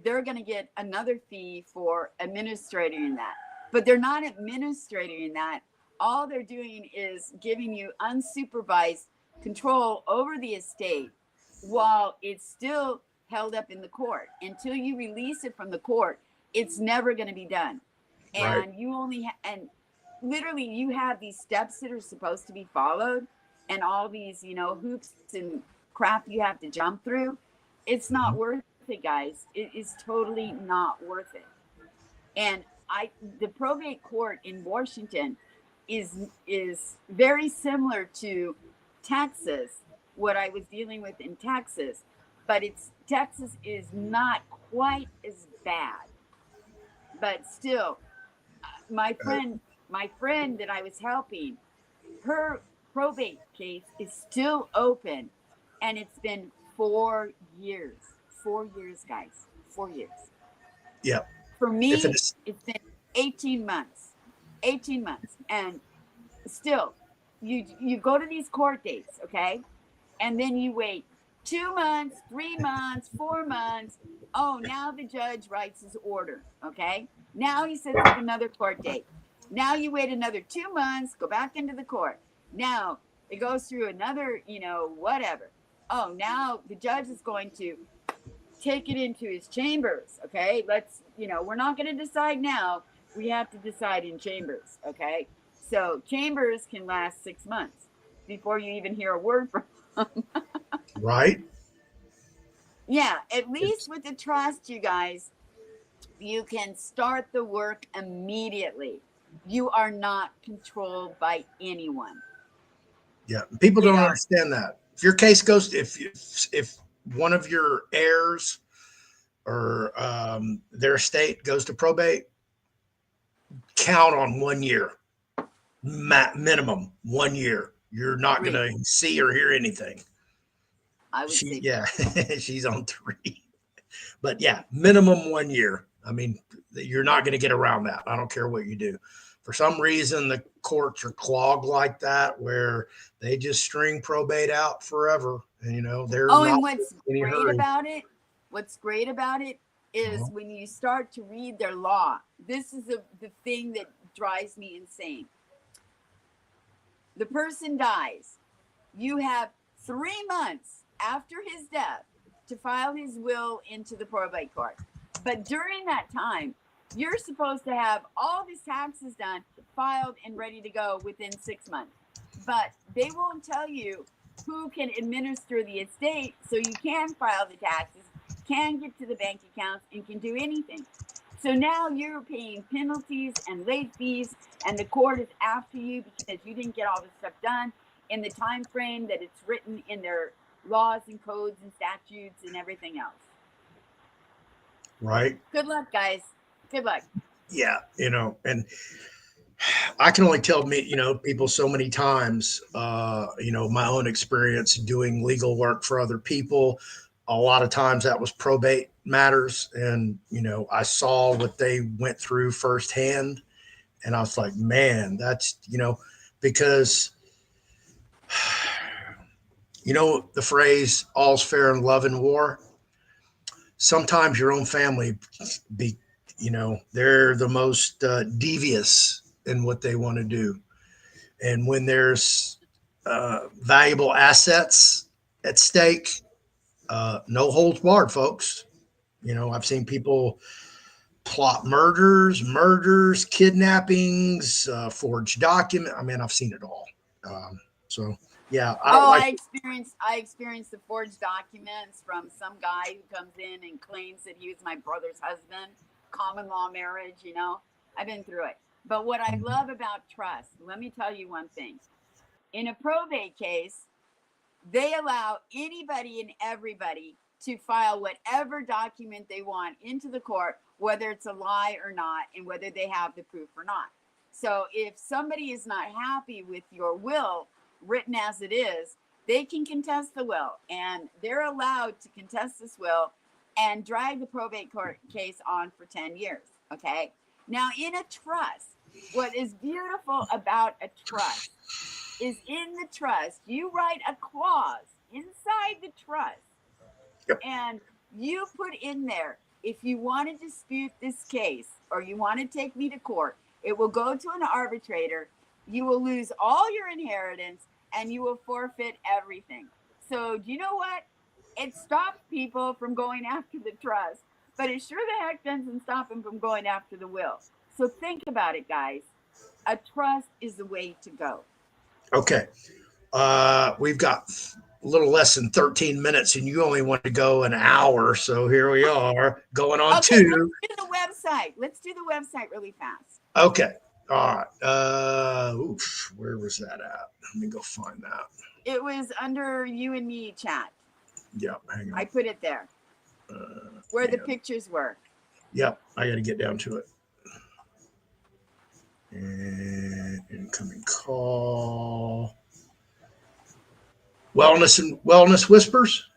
they're going to get another fee for administrating that. But they're not administrating that. All they're doing is giving you unsupervised control over the estate while it's still held up in the court. Until you release it from the court, it's never going to be done. Right. And you only and literally you have these steps that are supposed to be followed, and all these hoops and crap you have to jump through. It's not worth it, guys. It is totally not worth it. And the probate court in Washington is very similar to Texas, what I was dealing with in Texas, but Texas is not quite as bad. But still, my friend that I was helping, her probate case is still open, and it's been 4 years. 4 years, guys. 4 years. Yeah. For me, If it's it's been 18 months. 18 months. And still, you go to these court dates, okay? And then you wait 2 months, 3 months, 4 months. Oh, now the judge writes his order, okay? Now he sets up another court date. Now you wait another 2 months, go back into the court. Now it goes through another, whatever. Oh, now the judge is going to take it into his chambers. Okay. We're not going to decide now. We have to decide in chambers. Okay. So chambers can last 6 months before you even hear a word from them. right. Yeah. At least with the trust, you guys, you can start the work immediately. You are not controlled by anyone. Yeah. People You don't know, understand that. If your case goes, if one of your heirs or their estate goes to probate, count on 1 year, minimum 1 year. You're not going 3. to see or hear anything. I would say 3. Yeah, she's on 3. But yeah, minimum 1 year. I mean, you're not going to get around that. I don't care what you do. For some reason, the courts are clogged like that, where they just string probate out forever. And they're Oh, not and what's in any great hurry. about it, is when you start to read their law. This is the thing that drives me insane. The person dies. You have 3 months after his death to file his will into the probate court. But during that time, you're supposed to have all these taxes done, filed, and ready to go within 6 months. But they won't tell you who can administer the estate, so you can file the taxes, can get to the bank accounts, and can do anything. So now you're paying penalties and late fees, and the court is after you because you didn't get all this stuff done in the time frame that it's written in their laws and codes and statutes and everything else. Right. Good luck, guys. Good luck. Yeah, and I can only tell people so many times, my own experience doing legal work for other people. A lot of times that was probate matters. And, I saw what they went through firsthand. And I was like, man, that's, because, the phrase all's fair in love and war. Sometimes your own family they're the most devious in what they want to do. And when there's valuable assets at stake, no holds barred, folks. I've seen people plot murders, kidnappings, forged document. I mean, I've seen it all. So yeah, I experienced the forged documents from some guy who comes in and claims that he was my brother's husband. Common law marriage, I've been through it. But what I love about trust, let me tell you one thing. In a probate case, they allow anybody and everybody to file whatever document they want into the court, whether it's a lie or not, and whether they have the proof or not. So if somebody is not happy with your will written as it is, they can contest the will, and they're allowed to contest this will and drag the probate court case on for 10 years. Okay. Now, in a trust, what is beautiful about a trust is in the trust, you write a clause inside the trust. Yep. And you put in there, if you want to dispute this case or you want to take me to court, it will go to an arbitrator. You will lose all your inheritance and you will forfeit everything. So do you know what? It stops people from going after the trust, but it sure the heck doesn't stop them from going after the will. So think about it, guys. A trust is the way to go. Okay. We've got a little less than 13 minutes and you only want to go an hour. So here we are going on Okay, to let's do the website. Let's do the website really fast. Okay. All right. Where was that at? Let me go find that. It was under you and me chat. Yep. Hang on. I put it there. Where the pictures were. Yep. I got to get down to it. And incoming call. Wellness Whispers.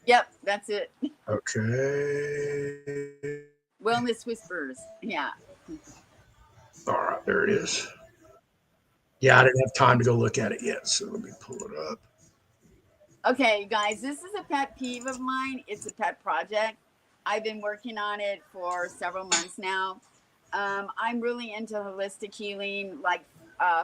Yep, that's it. Okay. Wellness Whispers. Yeah. All right, there it is. Yeah, I didn't have time to go look at it yet, so let me pull it up. Okay, guys, this is a pet peeve of mine. It's a pet project. I've been working on it for several months now. I'm really into holistic healing. Like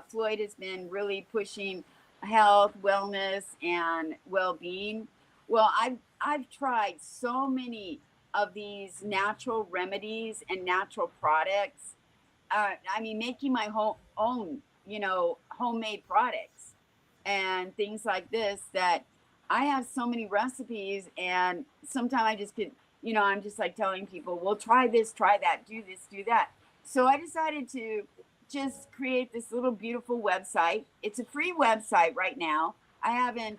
Floyd has been really pushing health, wellness, and well-being. Well, I've tried so many of these natural remedies and natural products. Making my own, homemade products and things like this, that I have so many recipes, and sometimes I just get, I'm just like telling people, well, try this, try that, do this, do that. So I decided to just create this little beautiful website. It's a free website right now. I haven't,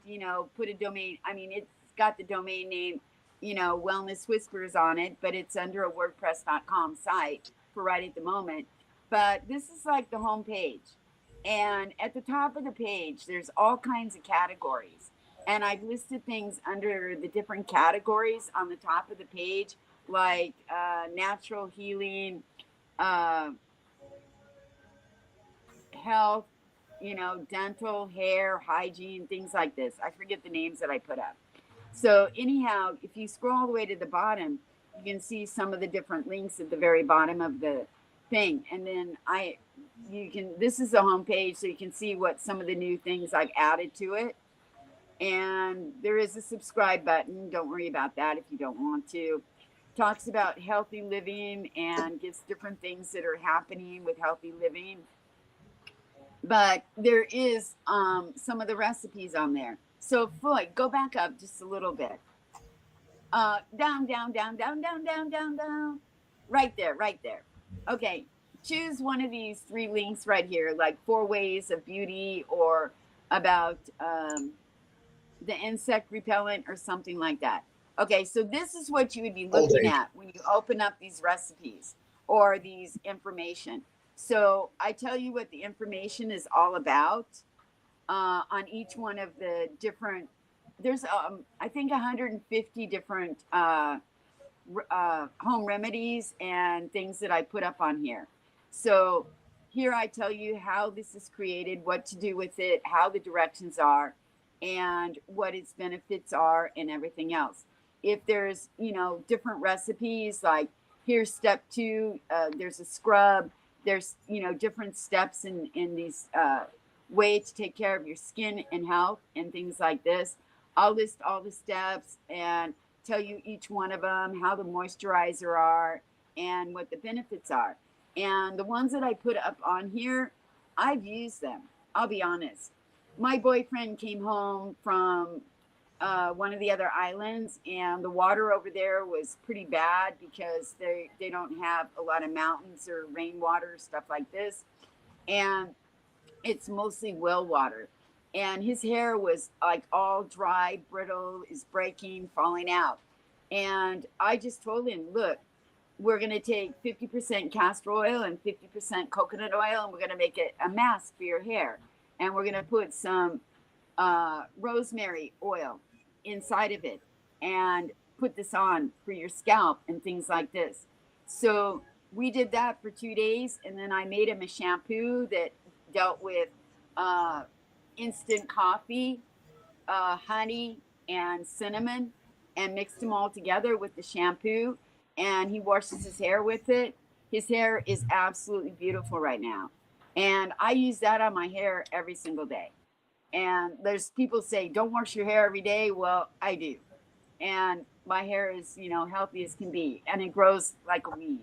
put a domain. It's got the domain name, Wellness Whispers on it, but it's under a WordPress.com site for right at the moment. But this is like the home page. And at the top of the page, there's all kinds of categories. And I've listed things under the different categories on the top of the page, like natural healing, health, dental, hair, hygiene, things like this. I forget the names that I put up. So anyhow, if you scroll all the way to the bottom, you can see some of the different links at the very bottom of the thing. And then this is the homepage, so you can see what some of the new things I've added to it. And there is a subscribe button. Don't worry about that if you don't want to. Talks about healthy living and gives different things that are happening with healthy living. But there is some of the recipes on there. So Floyd, go back up just a little bit. Down, down, down, down, down, down, down, down. Right there, right there. Okay, choose one of these 3 links right here, like 4 ways of beauty, or about the insect repellent or something like that. Okay, so this is what you would be Old looking age. at when you open up these recipes or these information. So I tell you what the information is all about on each one of the different. There's I think 150 different home remedies and things that I put up on here. So here I tell you how this is created, what to do with it, how the directions are, and what its benefits are, and everything else. If there's, different recipes, like here's step 2, there's a scrub, there's, different steps in these way to take care of your skin and health and things like this. I'll list all the steps and tell you each one of them, how the moisturizer are, and what the benefits are. And the ones that I put up on here, I've used them. I'll be honest. My boyfriend came home from one of the other islands, and the water over there was pretty bad because they don't have a lot of mountains or rainwater, stuff like this. And it's mostly well water. And his hair was like all dry, brittle, is breaking, falling out. And I just told him, look, we're going to take 50% castor oil and 50% coconut oil, and we're going to make it a mask for your hair. And we're going to put some rosemary oil inside of it and put this on for your scalp and things like this. So we did that for 2 days, and then I made him a shampoo that dealt with instant coffee, honey, and cinnamon, and mixed them all together with the shampoo. And he washes his hair with it. His hair is absolutely beautiful right now. And I use that on my hair every single day. And there's people say, don't wash your hair every day. Well, I do. And my hair is, healthy as can be. And it grows like a weed.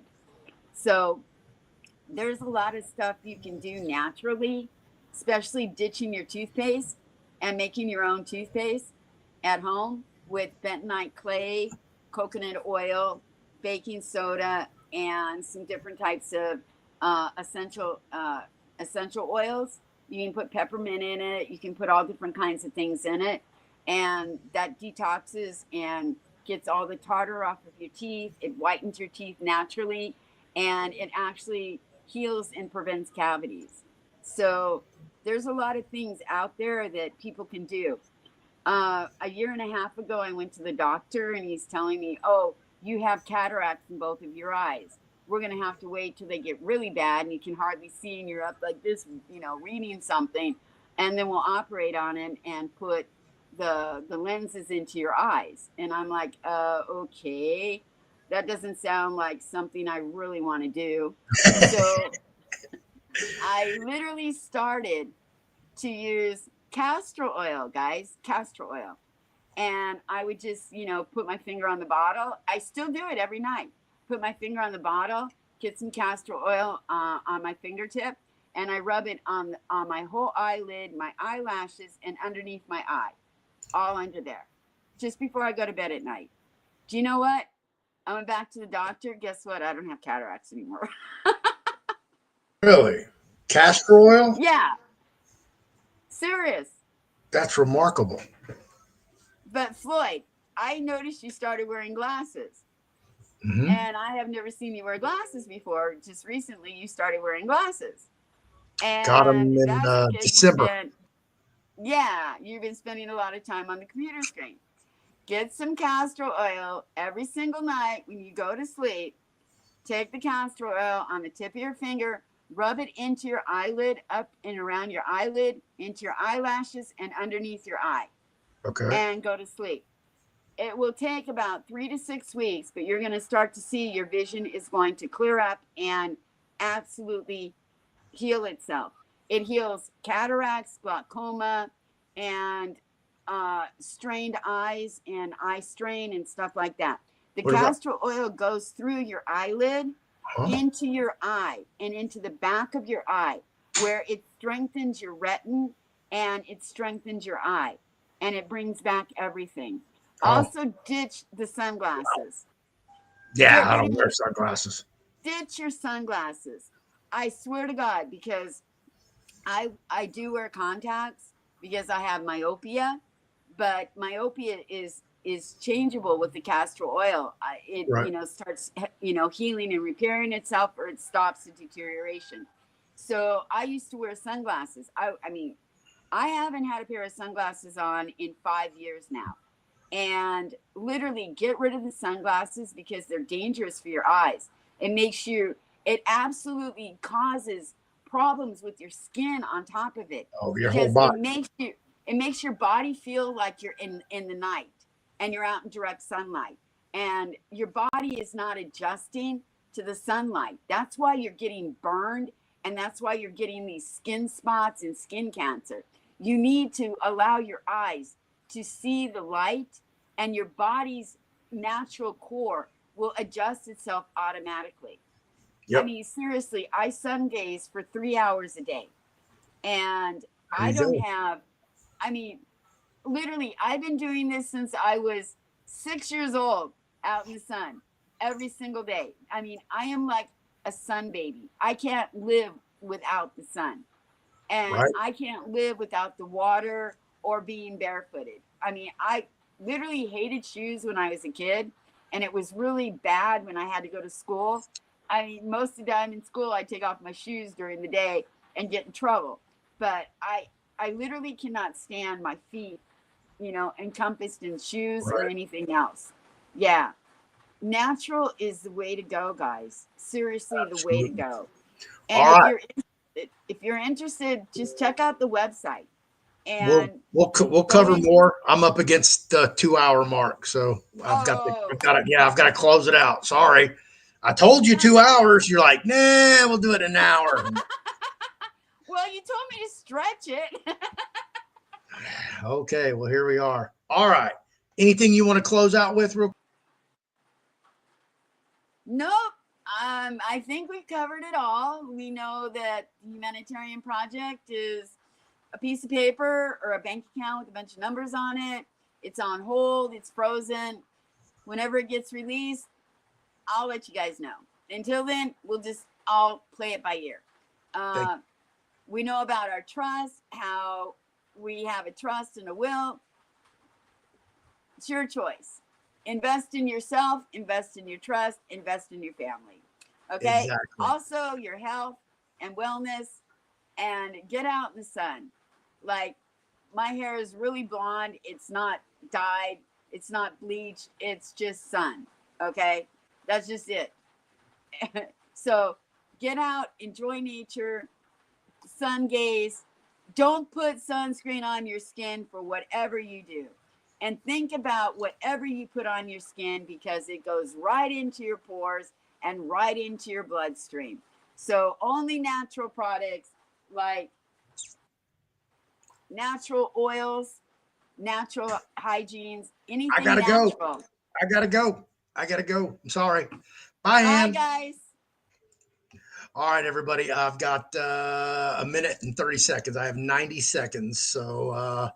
So there's a lot of stuff you can do naturally, especially ditching your toothpaste and making your own toothpaste at home with bentonite clay, coconut oil, baking soda, and some different types of essential oils. You can put peppermint in it. You can put all different kinds of things in it. And that detoxes and gets all the tartar off of your teeth. It whitens your teeth naturally. And it actually heals and prevents cavities. So there's a lot of things out there that people can do. A year and a half ago, I went to the doctor, and he's telling me, oh, you have cataracts in both of your eyes. We're going to have to wait till they get really bad and you can hardly see and you're up like this, reading something. And then we'll operate on it and put the lenses into your eyes. And I'm like, okay, that doesn't sound like something I really want to do. So I literally started to use castor oil, guys, castor oil. And I would just, put my finger on the bottle. I still do it every night. Put my finger on the bottle, get some castor oil on my fingertip, and I rub it on my whole eyelid, my eyelashes, and underneath my eye, all under there, just before I go to bed at night. Do you know what? I went back to the doctor. Guess what? I don't have cataracts anymore. Really? Castor oil? Yeah, serious. That's remarkable. But Floyd, I noticed you started wearing glasses. Hmm. And I have never seen you wear glasses before. Just recently, you started wearing glasses. Got them And in that's because December. you've been spending a lot of time on the computer screen. Get some castor oil every single night when you go to sleep. Take the castor oil on the tip of your finger, rub it into your eyelid, up and around your eyelid, into your eyelashes, and underneath your eye, Okay. and go to sleep. It will take about 3 to 6 weeks, but you're going to start to see your vision is going to clear up and absolutely heal itself. It heals cataracts, glaucoma, and strained eyes and eye strain and stuff like that. The What about? castor oil goes through your eyelid Huh? into your eye and into the back of your eye, where it strengthens your retina and it strengthens your eye and it brings back everything. Oh, Also, ditch the sunglasses. yeah. Get I rid don't of wear sunglasses. ditch your sunglasses. I swear to God, because I do wear contacts because I have myopia, but myopia is changeable with the castor oil. It Right. starts healing and repairing itself, or it stops the deterioration. So I used to wear sunglasses. I mean, I haven't had a pair of sunglasses on in 5 years now. And literally get rid of the sunglasses because they're dangerous for your eyes. It makes you, it absolutely causes problems with your skin on top of it, Oh, your whole because body. it makes your body feel like you're in the night and you're out in direct sunlight, and your body is not adjusting to the sunlight. That's why you're getting burned, and that's why you're getting these skin spots and skin cancer. You need to allow your eyes to see the light, and your body's natural core will adjust itself automatically. I Yep. mean, seriously, I sun gaze for 3 hours a day. And There I you don't go. have, I mean, literally, I've been doing this since I was 6 years old, out in the sun every single day. I mean, I am like a sun baby. I can't live without the sun, and Right. I can't live without the water or being barefooted. I mean, I literally hated shoes when I was a kid, and it was really bad when I had to go to school. I mean, most of the time in school, I take off my shoes during the day and get in trouble. But I literally cannot stand my feet, encompassed in shoes or Right. anything else. Yeah, natural is the way to go, guys. Seriously, the way to Absolutely. go. And All right. if you're interested, just check out the website We'll and we'll go cover in. more. I'm up against the 2 hour mark, so Oh, I've got to close it out. Sorry, I told you that's 2 hours. You're like, nah, we'll do it in an hour. well, you told me to stretch it. Okay, well here we are. All right. Anything you want to close out with, real? Nope. I think we've covered it all. We know that the Humanitarian Project is a piece of paper or a bank account with a bunch of numbers on it. It's on hold. It's frozen. Whenever it gets released, I'll let you guys know. Until then, we'll just all play it by ear. Thank Uh, we know about our trust, how we have a trust and a will. It's your choice. Invest in yourself, invest in your trust, invest in your family. Okay? Exactly. Also, your health and wellness, and get out in the sun. Like, my hair is really blonde. It's not dyed, it's not bleached, it's just sun. Okay? That's just it. So, get out, enjoy nature, sun gaze. Don't put sunscreen on your skin for whatever you do. And think about whatever you put on your skin, because it goes right into your pores and right into your bloodstream. So only natural products, like natural oils, natural hygienes, I anything gotta go. natural. I gotta go. I gotta go. I'm sorry. Bye, Bye, Ann. guys. All right, everybody. I've got a minute and 30 seconds. I have 90 seconds. So I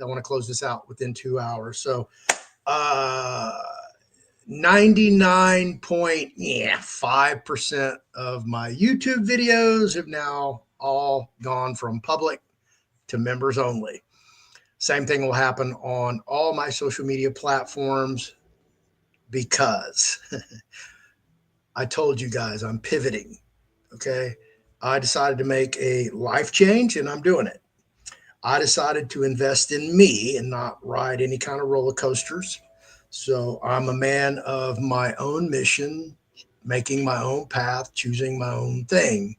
want to close this out within 2 hours. So uh, 99.5% of my YouTube videos have now all gone from public to members only. Same thing will happen on all my social media platforms because I told you guys I'm pivoting. Okay. I decided to make a life change and I'm doing it. I decided to invest in me and not ride any kind of roller coasters. So I'm a man of my own mission, making my own path, choosing my own thing.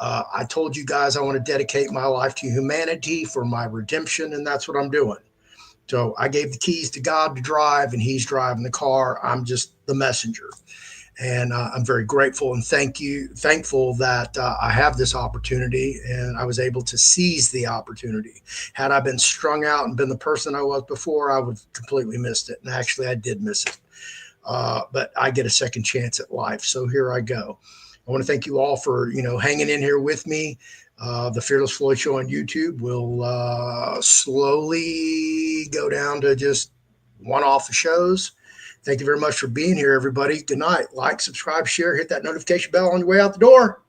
I told you guys I want to dedicate my life to humanity for my redemption, and that's what I'm doing. So I gave the keys to God to drive, and He's driving the car. I'm just the messenger. And I'm very grateful and thankful that I have this opportunity and I was able to seize the opportunity. Had I been strung out and been the person I was before, I would have completely missed it. And actually, I did miss it. But I get a second chance at life. So here I go. I want to thank you all for, hanging in here with me. The Fearless Floyd Show on YouTube will slowly go down to just one-off shows. Thank you very much for being here, everybody. Good night. Like, subscribe, share, hit that notification bell on your way out the door.